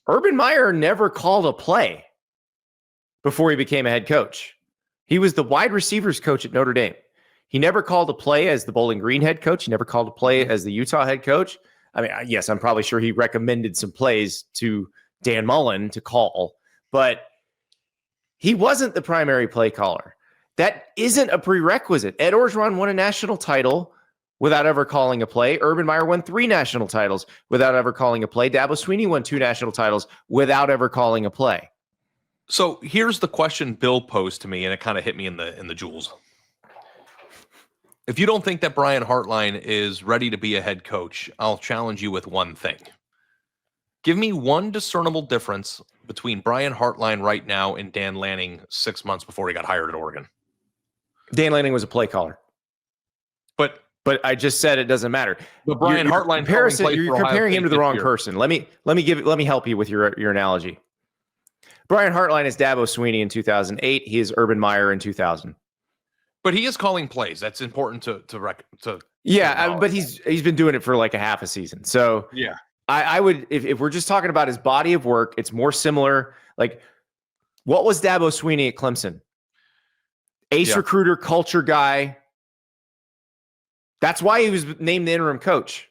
A: Urban Meyer never called a play before he became a head coach. He was the wide receivers coach at Notre Dame. He never called a play as the Bowling Green head coach. He never called a play as the Utah head coach. I mean, yes, I'm probably sure he recommended some plays to Dan Mullen to call, but he wasn't the primary play caller. That isn't a prerequisite. Ed Orgeron won a national title without ever calling a play. Urban Meyer won 3 national titles without ever calling a play. Dabo Swinney won 2 national titles without ever calling a play.
B: So here's the question Bill posed to me, and it kind of hit me in the jewels. If you don't think that Brian Hartline is ready to be a head coach, I'll challenge you with one thing. Give me one discernible difference between Brian Hartline right now and Dan Lanning 6 months before he got hired at Oregon.
A: Dan Lanning was a play caller. But I just said it doesn't matter.
B: But Brian Hartline,
A: you're comparing him to the wrong person. Let me help you with your analogy. Brian Hartline is Dabo Swinney in 2008. He is Urban Meyer in 2000.
B: But he is calling plays. That's important to
A: but he's been doing it for like a half a season. So
B: yeah,
A: I would, if we're just talking about his body of work, it's more similar. Like, what was Dabo Swinney at Clemson? Ace recruiter, culture guy. That's why he was named the interim coach.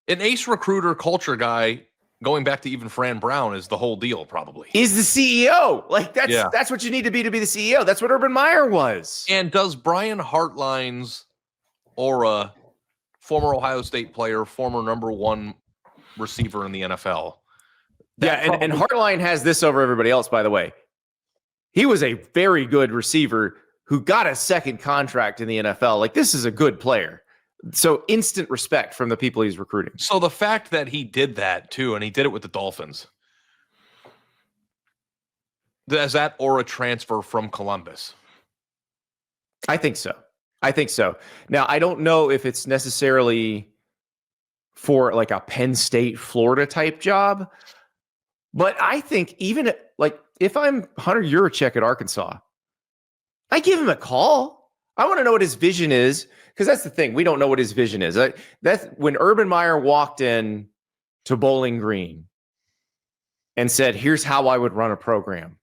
B: An ace recruiter, culture guy, going back to even Fran Brown, is the whole deal, probably.
A: Is the CEO. Like, that's what you need to be the CEO. That's what Urban Meyer was.
B: And does Brian Hartline's aura, former Ohio State player, former number 1 receiver in the NFL.
A: And Hartline has this over everybody else, by the way. He was a very good receiver who got a second contract in the NFL. Like, this is a good player. So instant respect from the people he's recruiting.
B: So the fact that he did that too, and he did it with the Dolphins, does that aura transfer from Columbus?
A: I think so. Now, I don't know if it's necessarily for like a Penn State, Florida type job, but I think even like if I'm Hunter Yurachek at Arkansas, I give him a call. I want to know what his vision is, because that's the thing. We don't know what his vision is. That's when Urban Meyer walked in to Bowling Green and said, "Here's how I would run a program."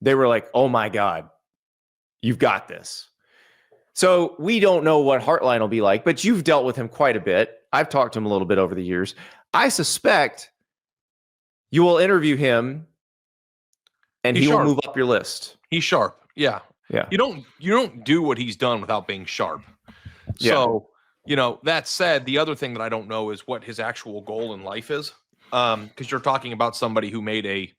A: They were like, "Oh my God, you've got this." So we don't know what Hartline will be like, but you've dealt with him quite a bit. I've talked to him a little bit over the years. I suspect you will interview him and he will move up your list.
B: He's sharp. Yeah.
A: Yeah.
B: You don't do what he's done without being sharp. So, that said, the other thing that I don't know is what his actual goal in life is. Because you're talking about somebody who he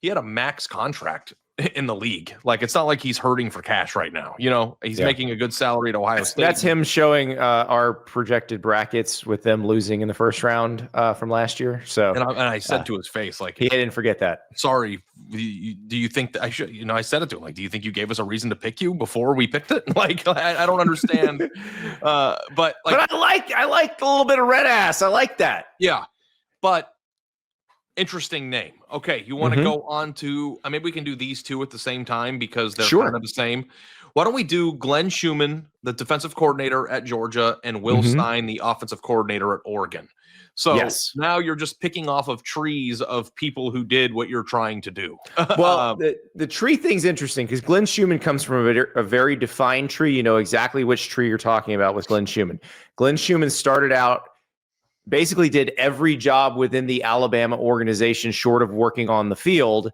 B: had a max contract in the league. Like, it's not like he's hurting for cash right now. He's making a good salary at Ohio State.
A: That's him showing our projected brackets with them losing in the first round from last year. So,
B: and I said to his face, like,
A: he didn't forget that.
B: Sorry. Do you think that I should, I said it to him, like, do you think you gave us a reason to pick you before we picked it? Like, I don't understand. But
A: I like a little bit of red ass. I like that.
B: Yeah. But interesting name. Okay, you want to go on to, maybe we can do these two at the same time because they're kind of the same. Why don't we do Glenn Schumann, the defensive coordinator at Georgia, and Will Stein, the offensive coordinator at Oregon? So
A: Yes.
B: now you're just picking off of trees of people who did what you're trying to do.
A: Well, the tree thing's interesting because Glenn Schumann comes from a very defined tree. You know exactly which tree you're talking about with Glenn Schumann. Glenn Schumann started out, basically did every job within the Alabama organization short of working on the field.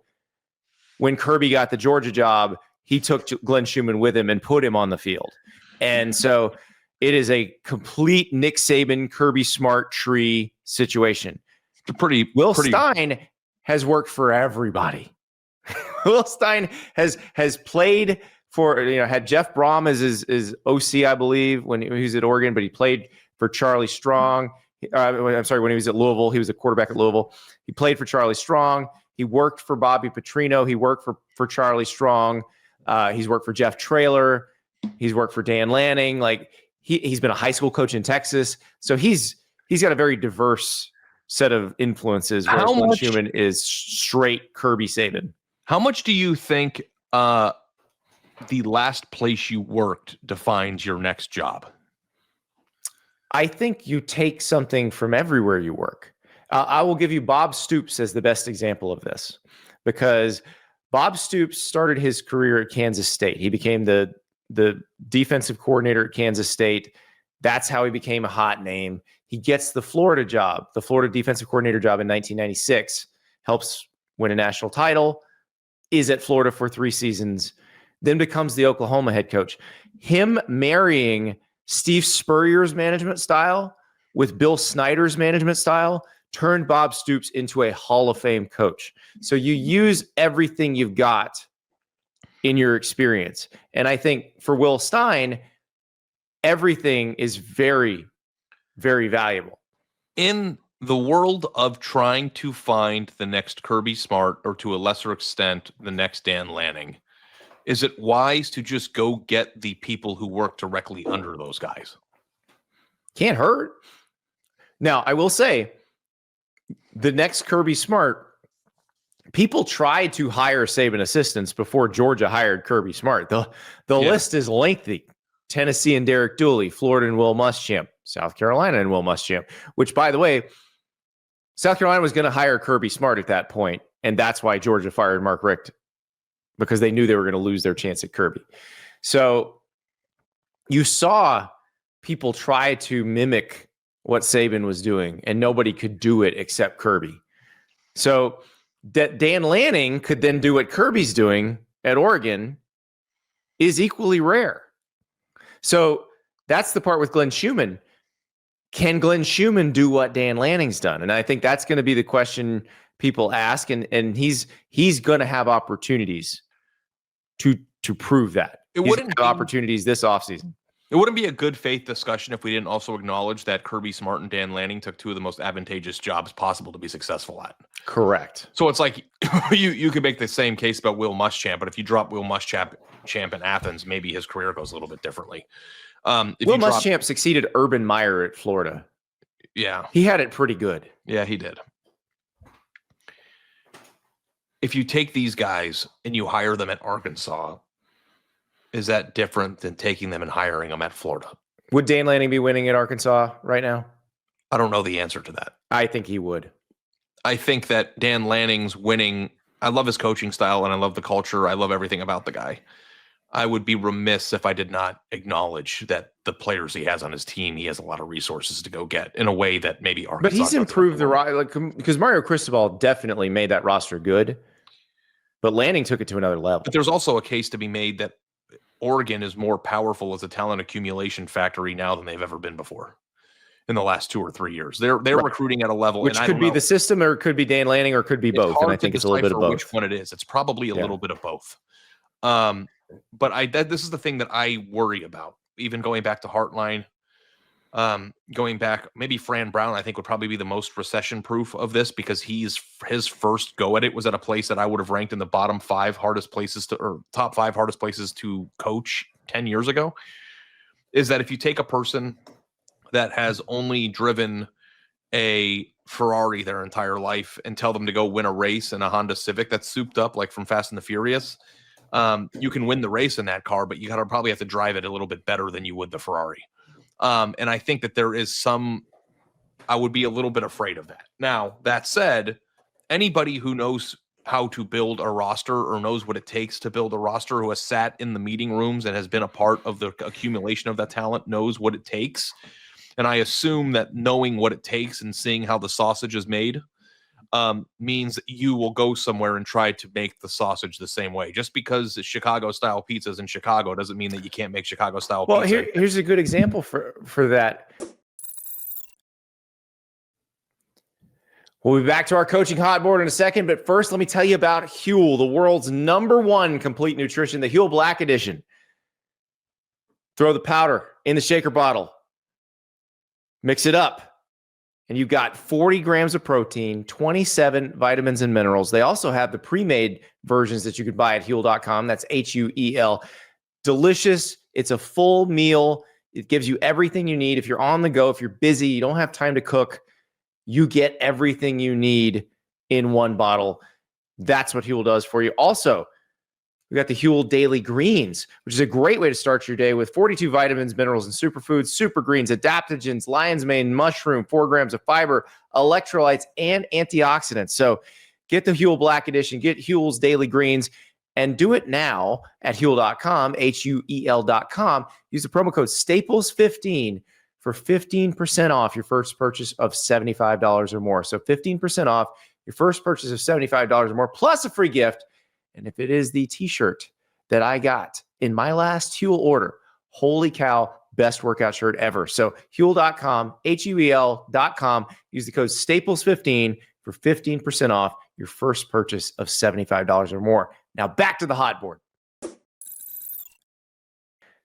A: When Kirby got the Georgia job, he took Glenn Schumann with him and put him on the field. And so it is a complete Nick Saban, Kirby Smart tree situation. Will Stein has worked for everybody. Will Stein has played for, had Jeff Brohm as his OC, I believe, when he was at Oregon, but he played for Charlie Strong. I'm sorry, when he was at Louisville, he was a quarterback at Louisville. He played for Charlie Strong. He worked for Bobby Petrino. He worked for Charlie Strong. He's worked for Jeff Traylor. He's worked for Dan Lanning. Like he's been a high school coach in Texas. So he's got a very diverse set of influences. Whereas Glenn Schumann is straight Kirby Saban.
B: How much do you think the last place you worked defines your next job?
A: I think you take something from everywhere you work. I will give you Bob Stoops as the best example of this, because Bob Stoops started his career at Kansas State. He became the defensive coordinator at Kansas State. That's how he became a hot name. He gets the Florida job, the Florida defensive coordinator job in 1996, helps win a national title, is at Florida for 3 seasons, then becomes the Oklahoma head coach. Him marrying Steve Spurrier's management style with Bill Snyder's management style turned Bob Stoops into a Hall of Fame coach. So you use everything you've got in your experience. And I think for Will Stein, everything is very, very valuable.
B: In the world of trying to find the next Kirby Smart, or to a lesser extent, the next Dan Lanning, is it wise to just go get the people who work directly under those guys?
A: Can't hurt. Now, I will say, the next Kirby Smart, people tried to hire Saban assistants before Georgia hired Kirby Smart. The list is lengthy. Tennessee and Derek Dooley, Florida and Will Muschamp, South Carolina and Will Muschamp, which, by the way, South Carolina was going to hire Kirby Smart at that point, and that's why Georgia fired Mark Richt, because they knew they were going to lose their chance at Kirby. So you saw people try to mimic what Saban was doing, and nobody could do it except Kirby. So that Dan Lanning could then do what Kirby's doing at Oregon is equally rare. So that's the part with Glenn Schumann. Can Glenn Schumann do what Dan Lanning's done? And I think that's going to be the question people ask, and he's going to have opportunities to prove that.
B: It wouldn't
A: have opportunities this offseason.
B: It wouldn't be a good faith discussion if we didn't also acknowledge that Kirby Smart and Dan Lanning took 2 of the most advantageous jobs possible to be successful at.
A: Correct.
B: So it's like you could make the same case about Will Muschamp, but if you drop Will Muschamp in Athens, maybe his career goes a little bit differently.
A: Will Muschamp succeeded Urban Meyer at Florida.
B: Yeah.
A: He had it pretty good.
B: Yeah, he did. If you take these guys and you hire them at Arkansas, is that different than taking them and hiring them at Florida?
A: Would Dan Lanning be winning at Arkansas right now?
B: I don't know the answer to that.
A: I think he would.
B: I think that Dan Lanning's winning. I love his coaching style and I love the culture. I love everything about the guy. I would be remiss if I did not acknowledge that the players he has on his team, he has a lot of resources to go get in a way that maybe Arkansas.
A: But he's improved the roster, because Mario Cristobal definitely made that roster good. But Lanning took it to another level.
B: But there's also a case to be made that Oregon is more powerful as a talent accumulation factory now than they've ever been before in the last 2 or 3 years. They're right. Recruiting at a level.
A: Which could be the system, or it could be Dan Lanning, or it could be both. And I think it's a little bit of both.
B: Which one it is. It's probably a little bit of both. But this is the thing that I worry about, even going back to Hartline, going back, maybe Fran Brown, I think would probably be the most recession proof of this, because his first go at it was at a place that I would have ranked in the top 5 hardest places to coach 10 years ago. Is that if you take a person that has only driven a Ferrari their entire life and tell them to go win a race in a Honda Civic that's souped up like from Fast and the Furious, you can win the race in that car, but you probably have to drive it a little bit better than you would the Ferrari. And I think that there is some I would be a little bit afraid of that. Now, that said, anybody who knows how to build a roster or knows what it takes to build a roster, who has sat in the meeting rooms and has been a part of the accumulation of that talent, knows what it takes. And I assume that knowing what it takes and seeing how the sausage is made means that you will go somewhere and try to make the sausage the same way. Just because Chicago-style pizza is in Chicago doesn't mean that you can't make Chicago-style pizza.
A: Well, here's a good example for that. We'll be back to our coaching hot board in a second, but first, let me tell you about Huel, the world's #1 complete nutrition, the Huel Black Edition. Throw the powder in the shaker bottle, mix it up, and you've got 40 grams of protein, 27 vitamins and minerals. They also have the pre-made versions that you could buy at Huel.com. That's Huel. Delicious. It's a full meal. It gives you everything you need. If you're on the go, if you're busy, you don't have time to cook, you get everything you need in one bottle. That's what Huel does for you. Also, we got the Huel Daily Greens, which is a great way to start your day with 42 vitamins, minerals, and superfoods, super greens, adaptogens, lion's mane, mushroom, 4 grams of fiber, electrolytes, and antioxidants. So get the Huel Black Edition, get Huel's Daily Greens, and do it now at Huel.com, Huel.com. Use the promo code STAPLES15 for 15% off your first purchase of $75 or more. So 15% off your first purchase of $75 or more, plus a free gift. And if it is the t-shirt that I got in my last Huel order, holy cow, best workout shirt ever. So Huel.com, Huel.com. Use the code STAPLES15 for 15% off your first purchase of $75 or more. Now back to the hot board.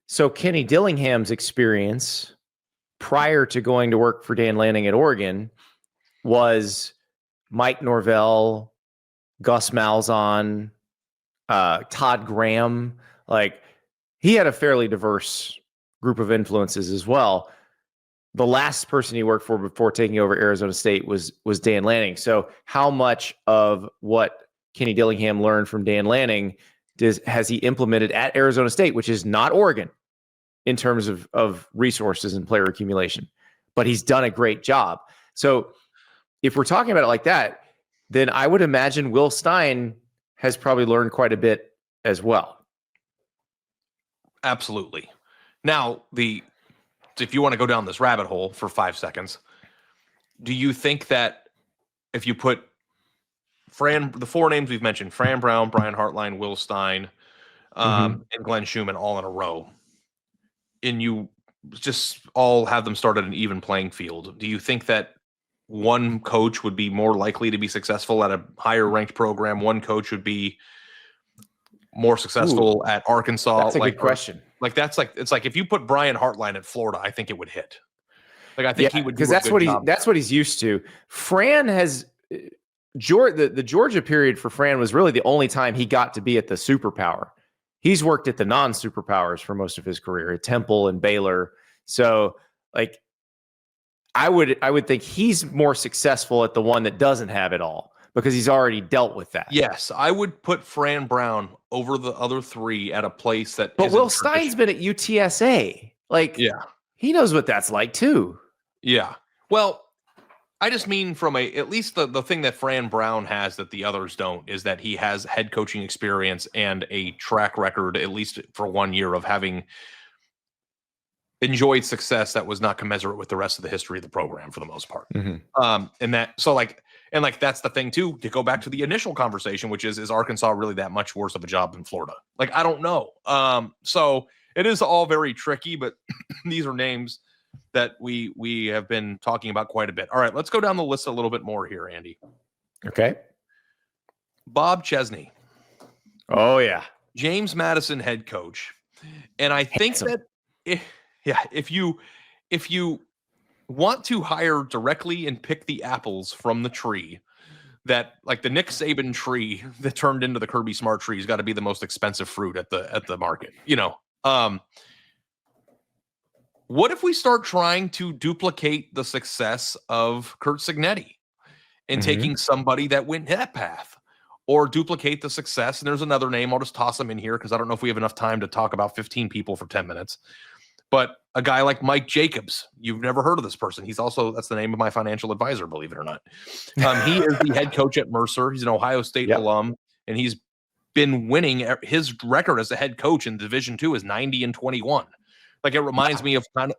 A: So Kenny Dillingham's experience prior to going to work for Dan Lanning at Oregon was Mike Norvell, Gus Malzahn, Todd Graham. Like, he had a fairly diverse group of influences as well. The last person he worked for before taking over Arizona State was Dan Lanning. So how much of what Kenny Dillingham learned from Dan Lanning has he implemented at Arizona State, which is not Oregon, in terms of resources and player accumulation? But he's done a great job. So if we're talking about it like that, then I would imagine Will Stein has probably learned quite a bit as well.
B: Absolutely. Now, if you want to go down this rabbit hole for 5 seconds, do you think that if you put the 4 names we've mentioned, Fran Brown, Brian Hartline, Will Stein, and Glenn Schumann all in a row, and you just all have them start at an even playing field, do you think that one coach would be more likely to be successful at a higher ranked program? One coach would be more successful at Arkansas?
A: That's a good question.
B: It's like if you put Brian Hartline at Florida, I think it would hit. Like, I think he would, because that's
A: what he's used to. Fran has the Georgia period for Fran was really the only time he got to be at the superpower. He's worked at the non-superpowers for most of his career, at Temple and Baylor. So, like, I would think he's more successful at the one that doesn't have it all, because he's already dealt with that.
B: Yes, I would put Fran Brown over the other 3 at a place that.
A: But Will Stein's been at UTSA. Like, yeah, he knows what that's like too.
B: Yeah. Well, I just mean from at least the thing that Fran Brown has that the others don't is that he has head coaching experience and a track record, at least for 1 year, of having enjoyed success that was not commensurate with the rest of the history of the program for the most part. And that's the thing too, to go back to the initial conversation, which is Arkansas really that much worse of a job than Florida? Like, I don't know. So it is all very tricky, but these are names that we have been talking about quite a bit. All right, let's go down the list a little bit more here, Andy.
A: Okay.
B: Bob Chesney.
A: Oh yeah.
B: James Madison head coach. And I think that if you want to hire directly and pick the apples from the tree, that, like, the Nick Saban tree that turned into the Kirby Smart tree has got to be the most expensive fruit at the market. What if we start trying to duplicate the success of Curt Cignetti and taking somebody that went that path, or duplicate the success? And there's another name. I'll just toss them in here because I don't know if we have enough time to talk about 15 people for 10 minutes. But a guy like Mike Jacobs, you've never heard of this person. That's the name of my financial advisor, believe it or not. He is the head coach at Mercer. He's an Ohio State alum, and he's been winning. His record as a head coach in Division II is 90-21. Like, it reminds me of kind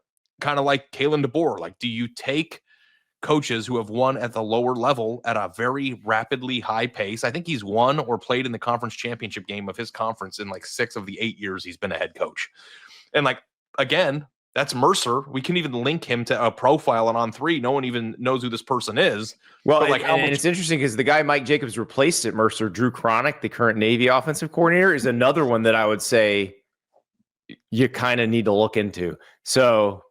B: of like Kalen DeBoer. Like, do you take coaches who have won at the lower level at a very rapidly high pace? I think he's won or played in the conference championship game of his conference in like 6 of the 8 years he's been a head coach. And like, again, that's Mercer. We can even link him to a profile and On3. No one even knows who this person is.
A: Well, and it's interesting because the guy Mike Jacobs replaced at Mercer, Drew Cronick, the current Navy offensive coordinator, is another one that I would say you kind of need to look into. So,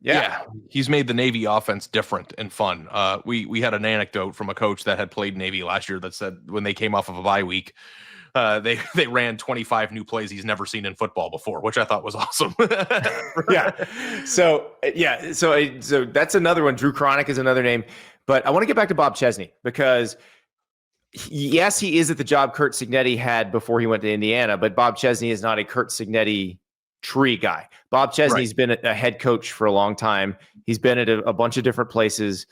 A: yeah,
B: he's made the Navy offense different and fun. We had an anecdote from a coach that had played Navy last year that said when they came off of a bye week, they ran 25 new plays he's never seen in football before, which I thought was awesome.
A: So that's another one. Drew Cronick is another name, but I want to get back to Bob Chesney because yes, he is at the job Curt Cignetti had before he went to Indiana, but Bob Chesney is not a Curt Cignetti tree guy. Bob Chesney's been a head coach for a long time. He's been at a bunch of different places.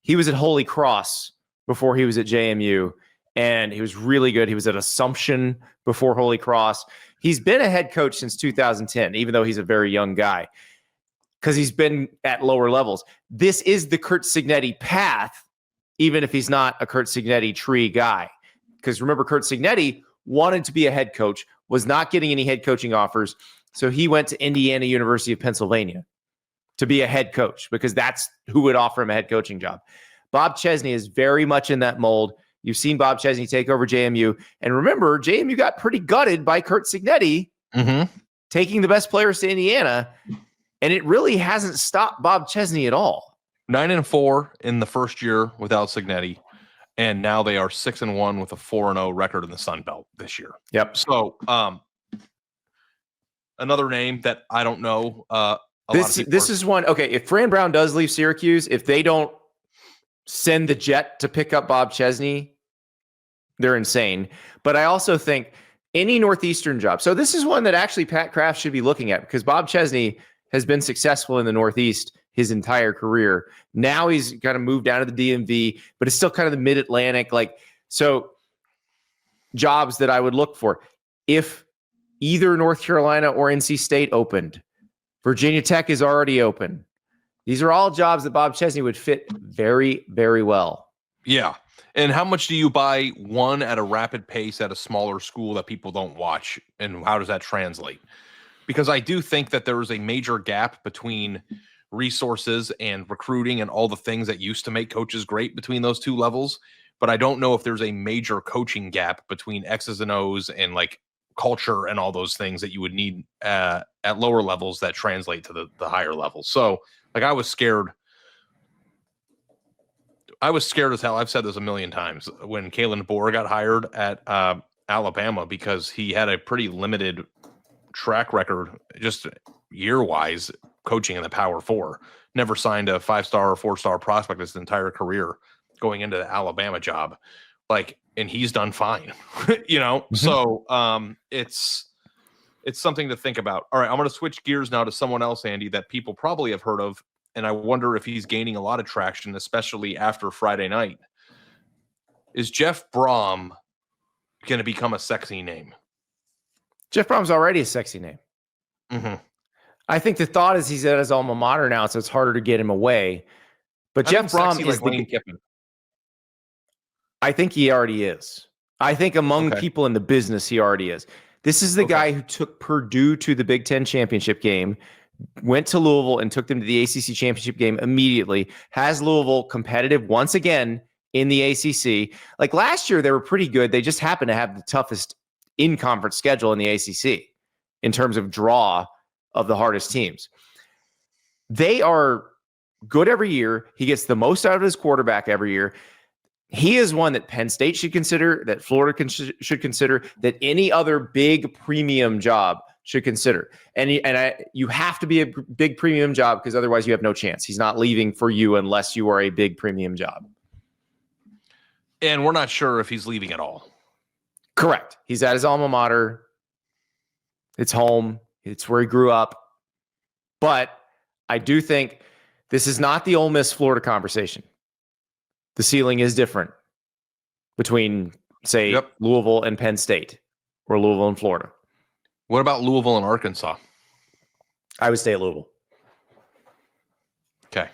A: He was at Holy Cross before he was at JMU. And he was really good. He was at Assumption before Holy Cross. He's been a head coach since 2010, even though he's a very young guy, because he's been at lower levels. This is the Curt Cignetti path, even if he's not a Curt Cignetti tree guy. Because remember, Curt Cignetti wanted to be a head coach, was not getting any head coaching offers. So he went to Indiana University of Pennsylvania to be a head coach because that's who would offer him a head coaching job. Bob Chesney is very much in that mold. You've seen Bob Chesney take over JMU. And remember, JMU got pretty gutted by Curt Cignetti taking the best players to Indiana. And it really hasn't stopped Bob Chesney at all.
B: 9-4 in the first year without Cignetti. And now they are 6-1 with a 4-0 record in the Sun Belt this year.
A: Yep.
B: So another name that I don't know.
A: This is one. Okay, if Fran Brown does leave Syracuse, if they don't send the jet to pick up Bob Chesney, they're insane. But I also think any Northeastern job. So this is one that actually Pat Kraft should be looking at because Bob Chesney has been successful in the Northeast his entire career. Now he's kind of moved down to the DMV, but it's still kind of the mid-Atlantic. So jobs that I would look for. If either North Carolina or NC State opened, Virginia Tech is already open. These are all jobs that Bob Chesney would fit very, very well.
B: Yeah. And how much do you buy one at a rapid pace at a smaller school that people don't watch? And how does that translate? Because I do think that there is a major gap between resources and recruiting and all the things that used to make coaches great between those two levels. But I don't know if there's a major coaching gap between X's and O's and like culture and all those things that you would need at lower levels that translate to the higher levels. So like I was scared as hell. I've said this a million times when Kalen DeBoer got hired at Alabama because he had a pretty limited track record just year-wise coaching in the Power Four. Never signed a 5-star or 4-star prospect his entire career going into the Alabama job. And he's done fine, So it's something to think about. All right, I'm going to switch gears now to someone else, Andy, that people probably have heard of. And I wonder if he's gaining a lot of traction, especially after Friday night. Is Jeff Brohm going to become a sexy name?
A: Jeff Brom's already a sexy name.
B: Mm-hmm.
A: I think the thought is he's at his alma mater now, so it's harder to get him away. But Jeff Brohm is
B: Lane Kiffin.
A: I think he already is. I think among people in the business, he already is. This is the guy who took Purdue to the Big Ten championship game, went to Louisville and took them to the ACC championship game immediately, has Louisville competitive once again in the ACC. Like last year, they were pretty good. They just happened to have the toughest in-conference schedule in the ACC in terms of draw of the hardest teams. They are good every year. He gets the most out of his quarterback every year. He is one that Penn State should consider, that Florida should consider, that any other big premium job should consider. And you have to be a big premium job because otherwise you have no chance. He's not leaving for you unless you are a big premium job.
B: And we're not sure if he's leaving at all.
A: Correct. He's at his alma mater. It's home. It's where he grew up. But I do think this is not the Ole Miss Florida conversation. The ceiling is different between, say, Louisville and Penn State, or Louisville and Florida.
B: What about Louisville and Arkansas?
A: I would stay at Louisville.
B: Okay.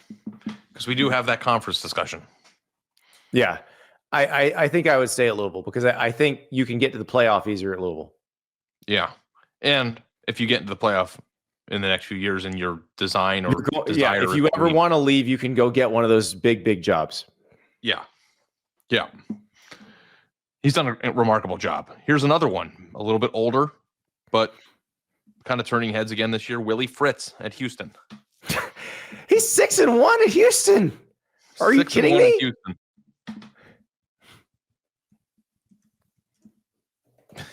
B: Because we do have that conference discussion.
A: Yeah. I think I would stay at Louisville because I think you can get to the playoff easier at Louisville.
B: Yeah. And if you get into the playoff in the next few years in your design or desire,
A: if you ever want to leave, you can go get one of those big jobs.
B: Yeah. Yeah. He's done a remarkable job. Here's another one, a little bit older, but kind of turning heads again this year. Willie Fritz at Houston.
A: He's 6-1 at Houston. Are you kidding me?
B: Houston.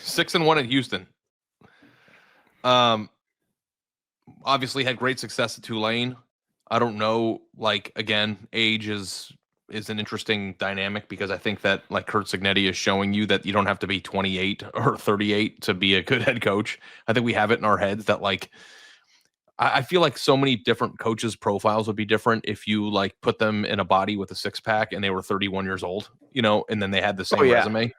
B: 6-1 at Houston. Obviously had great success at Tulane. I don't know, like, again, age is an interesting dynamic because I think that, like, Curt Cignetti is showing you that you don't have to be 28 or 38 to be a good head coach. I think we have it in our heads that, like, I feel like so many different coaches' profiles would be different if you, like, put them in a body with a six-pack and they were 31 years old, you know, and then they had the same resume.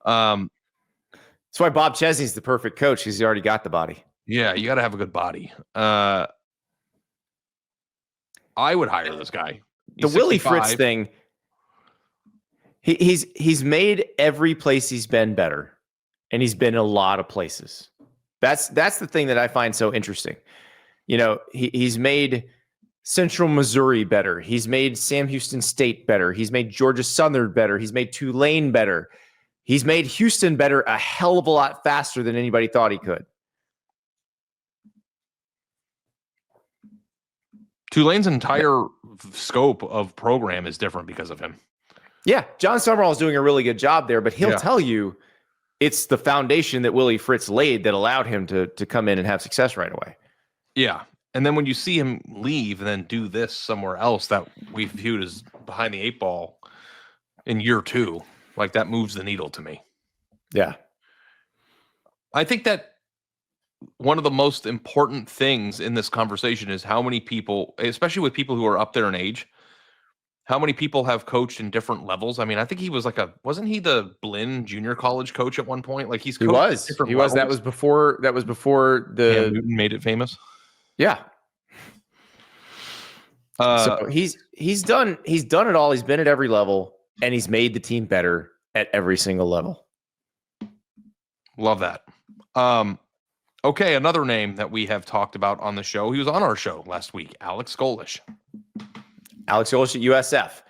A: That's why Bob Chesney's the perfect coach because he already got the body.
B: Yeah, you got to have a good body. I would hire this guy.
A: The Willie Fritz thing, he's made every place he's been better, and he's been in a lot of places. That's the thing that I find so interesting. You know, he's made Central Missouri better. He's made Sam Houston State better. He's made Georgia Southern better. He's made Tulane better. He's made Houston better a hell of a lot faster than anybody thought he could.
B: Tulane's entire scope of program is different because of him.
A: Yeah, John Summerall is doing a really good job there, but he'll tell you it's the foundation that Willie Fritz laid that allowed him to come in and have success right away.
B: Yeah, and then when you see him leave and then do this somewhere else that we viewed as behind the eight ball in year two, like, that moves the needle to me.
A: Yeah.
B: I think that one of the most important things in this conversation is how many people, especially with people who are up there in age, how many people have coached in different levels. I mean, I think he was wasn't he the Blinn junior college coach at one point? Like, he was. That was before the
A: Cam
B: Newton made it famous.
A: Yeah. So he's done it all. He's been at every level, and he's made the team better at every single level.
B: Love that. Okay, another name that we have talked about on the show. He was on our show last week, Alex Golesh.
A: Alex Golesh at USF.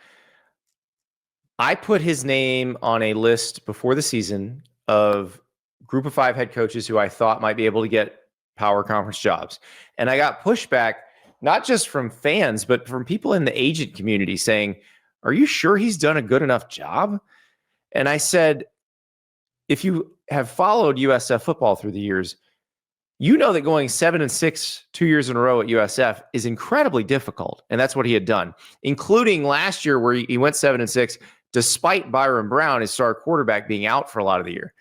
A: I put his name on a list before the season of group of 5 head coaches who I thought might be able to get power conference jobs. And I got pushback, not just from fans, but from people in the agent community saying, are you sure he's done a good enough job? And I said, if you have followed USF football through the years, you know that going 7-6 2 years in a row at USF is incredibly difficult. And that's what he had done, including last year where he went 7-6, despite Byron Brown, his star quarterback, being out for a lot of the year.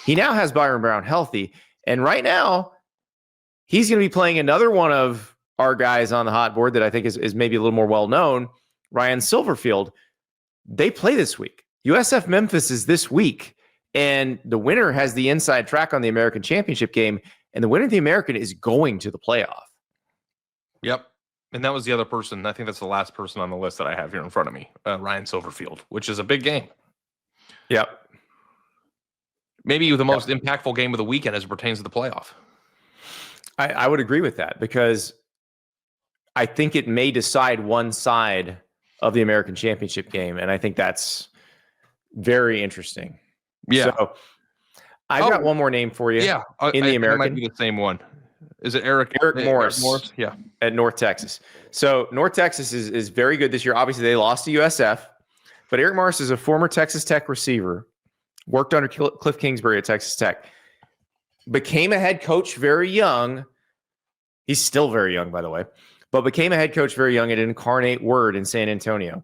A: He now has Byron Brown healthy. And right now, he's going to be playing another one of our guys on the hot board that I think is maybe a little more well-known, Ryan Silverfield. They play this week. USF Memphis is this week. And the winner has the inside track on the American Championship game. And the winner of the American is going to the playoff.
B: Yep. And that was the other person. I think that's the last person on the list that I have here in front of me, Ryan Silverfield, which is a big game.
A: Yep.
B: Maybe the most impactful game of the weekend as it pertains to the playoff.
A: I would agree with that because I think it may decide one side of the American Championship game. And I think that's very interesting.
B: Yeah.
A: So I've got one more name for you.
B: Yeah.
A: In the American.
B: It might be the same one. Is it Eric
A: Morris?
B: Yeah.
A: At North Texas. So North Texas is very good this year. Obviously, they lost to USF. But Eric Morris is a former Texas Tech receiver, worked under Cliff Kingsbury at Texas Tech, became a head coach very young. He's still very young, by the way, but became a head coach very young at Incarnate Word in San Antonio.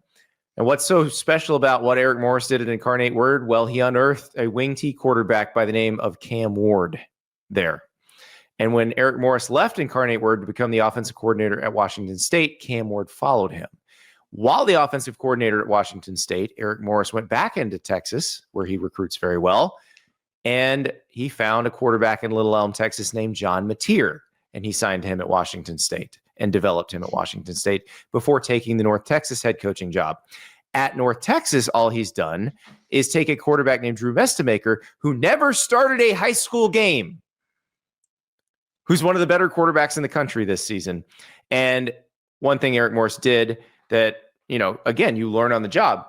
A: And what's so special about what Eric Morris did at Incarnate Word? Well, he unearthed a wing T quarterback by the name of Cam Ward there. And when Eric Morris left Incarnate Word to become the offensive coordinator at Washington State, Cam Ward followed him. While the offensive coordinator at Washington State, Eric Morris went back into Texas, where he recruits very well, and he found a quarterback in Little Elm, Texas named John Mateer, and he signed him at Washington State and developed him at Washington State before taking the North Texas head coaching job. At North Texas, all he's done is take a quarterback named Drew Mestemaker, who never started a high school game, who's one of the better quarterbacks in the country this season. And one thing Eric Morris did that, again, you learn on the job,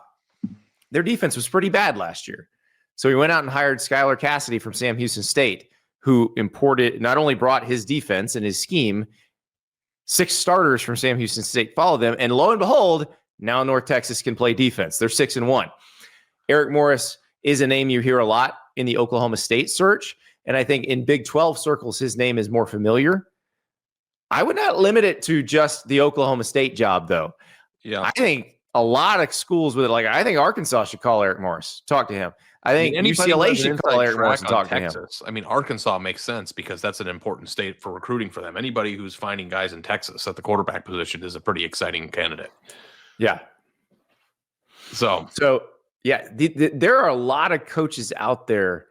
A: their defense was pretty bad last year. So he went out and hired Skylar Cassidy from Sam Houston State, who not only brought his defense and his scheme, 6 starters from Sam Houston State followed them. And lo and behold, now North Texas can play defense. They're 6-1. Eric Morris is a name you hear a lot in the Oklahoma State search. And I think in Big 12 circles, his name is more familiar. I would not limit it to just the Oklahoma State job, though.
B: Yeah.
A: I think a lot of schools with it, like I think Arkansas should call Eric Morris, talk to him. I think UCLA should call Eric Morris and talk to him.
B: I mean, Arkansas makes sense because that's an important state for recruiting for them. Anybody who's finding guys in Texas at the quarterback position is a pretty exciting candidate.
A: Yeah. So yeah, there are a lot of coaches out there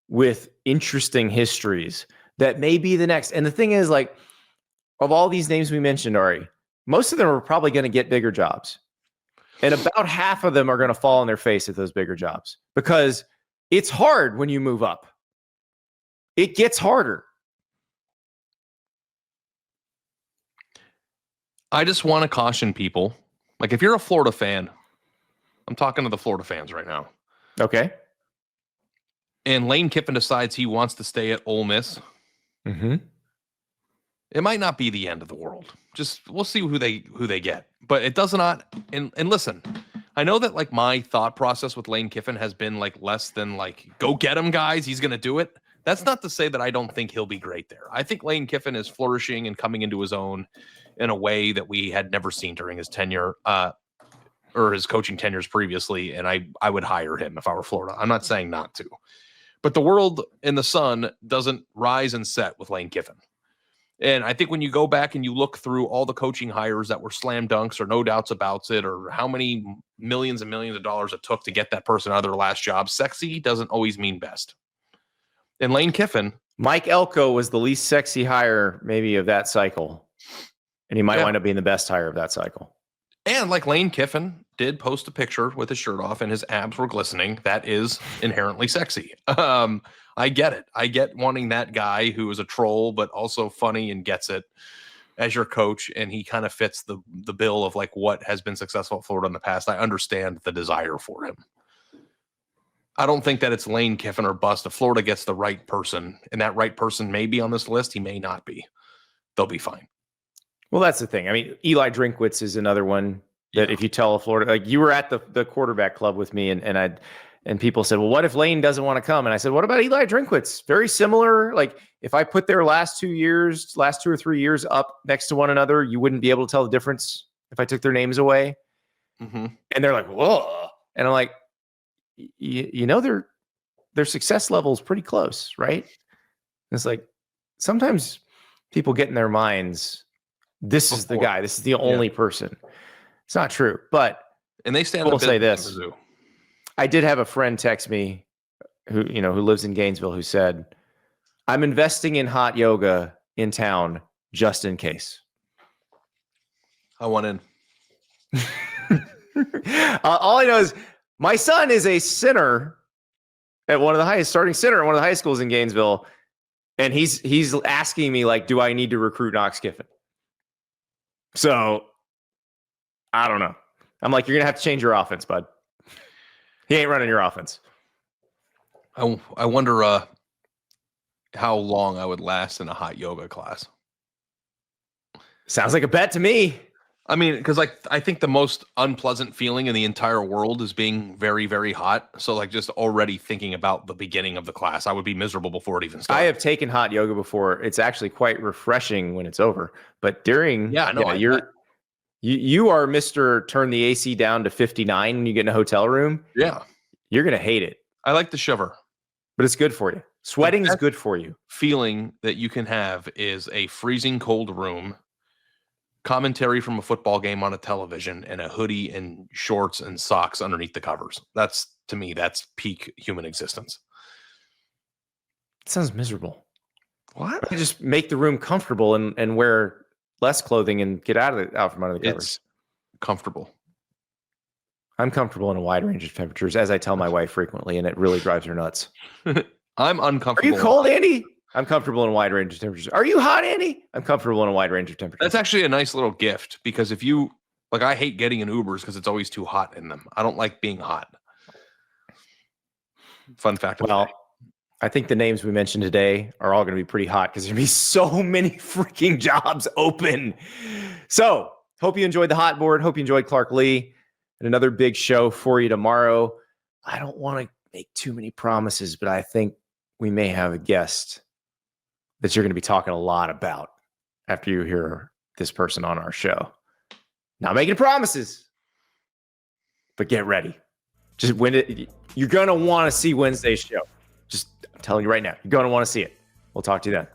A: with interesting histories that may be the next. And the thing is, like, of all these names we mentioned, Ari, most of them are probably going to get bigger jobs. And about half of them are going to fall on their face at those bigger jobs because it's hard when you move up. It gets harder.
B: I just want to caution people. Like, if you're a Florida fan, I'm talking to the Florida fans right now.
A: Okay.
B: And Lane Kiffin decides he wants to stay at Ole Miss.
A: Mm-hmm.
B: It might not be the end of the world. Just we'll see who they get. But it does not. And listen, I know that like my thought process with Lane Kiffin has been like less than like go get him, guys. He's going to do it. That's not to say that I don't think he'll be great there. I think Lane Kiffin is flourishing and coming into his own in a way that we had never seen during his tenure or his coaching tenures previously. And I would hire him if I were Florida. I'm not saying not to. But the world and the sun doesn't rise and set with Lane Kiffin. And I think when you go back and you look through all the coaching hires that were slam dunks or no doubts about it, or how many millions and millions of dollars it took to get that person out of their last job, sexy doesn't always mean best. And Lane Kiffin.
A: Mike Elko was the least sexy hire maybe of that cycle. And he might wind up being the best hire of that cycle.
B: And like Lane Kiffin did post a picture with his shirt off and his abs were glistening. That is inherently sexy. I get it. I get wanting that guy who is a troll, but also funny and gets it as your coach. And he kind of fits the bill of like what has been successful at Florida in the past. I understand the desire for him. I don't think that it's Lane Kiffin or bust. If Florida gets the right person and that right person may be on this list, he may not be. They'll be fine.
A: Well, that's the thing. I mean, Eli Drinkwitz is another one that if you tell Florida, like you were at the quarterback club with me and people said, well, what if Lane doesn't want to come? And I said, what about Eli Drinkwitz? Very similar. Like if I put their last 2 or 3 years up next to one another, you wouldn't be able to tell the difference if I took their names away.
B: Mm-hmm.
A: And they're like, whoa. And I'm like, their success level is pretty close, right? And it's like, sometimes people get in their minds, this is the guy, this is the only person. It's not true, but
B: and they stand.
A: We'll say this. I did have a friend text me who lives in Gainesville who said, I'm investing in hot yoga in town just in case.
B: I want in.
A: All I know is my son is a center at starting center at one of the high schools in Gainesville. And he's asking me like, do I need to recruit Knox Kiffin? So I don't know. I'm like, you're going to have to change your offense, bud. He ain't running your offense.
B: I wonder how long I would last in a hot yoga class.
A: Sounds like a bet to me.
B: I mean, because like I think the most unpleasant feeling in the entire world is being very, very hot. So like just already thinking about the beginning of the class, I would be miserable before it even started.
A: I have taken hot yoga before. It's actually quite refreshing when it's over. But during, you are Mr. Turn the AC down to 59 when you get in a hotel room.
B: Yeah.
A: You're going to hate it.
B: I like the shiver.
A: But it's good for you. Sweating is good for you.
B: Feeling that you can have is a freezing cold room, commentary from a football game on a television, and a hoodie and shorts and socks underneath the covers. That's, to me, that's peak human existence.
A: It sounds miserable.
B: What?
A: Just make the room comfortable and wear less clothing and get out from under the covers.
B: It's comfortable.
A: I'm comfortable in a wide range of temperatures, as I tell my wife frequently, and it really drives her nuts.
B: I'm
A: Are
B: uncomfortable.
A: you cold, Andy? I'm comfortable in a wide range of temperatures. Are you hot, Andy? I'm comfortable in a wide range of temperatures.
B: That's actually a nice little gift, because if you like, I hate getting in Ubers because it's always too hot in them. I don't like being hot. Fun fact of the day.
A: I think the names we mentioned today are all going to be pretty hot because there's going to be so many freaking jobs open. So, hope you enjoyed the hot board. Hope you enjoyed Clark Lea, and another big show for you tomorrow. I don't want to make too many promises, but I think we may have a guest that you're going to be talking a lot about after you hear this person on our show. Not making promises, but get ready. Just when you're going to want to see Wednesday's show. Just I'm telling you right now, you're going to want to see it. We'll talk to you then.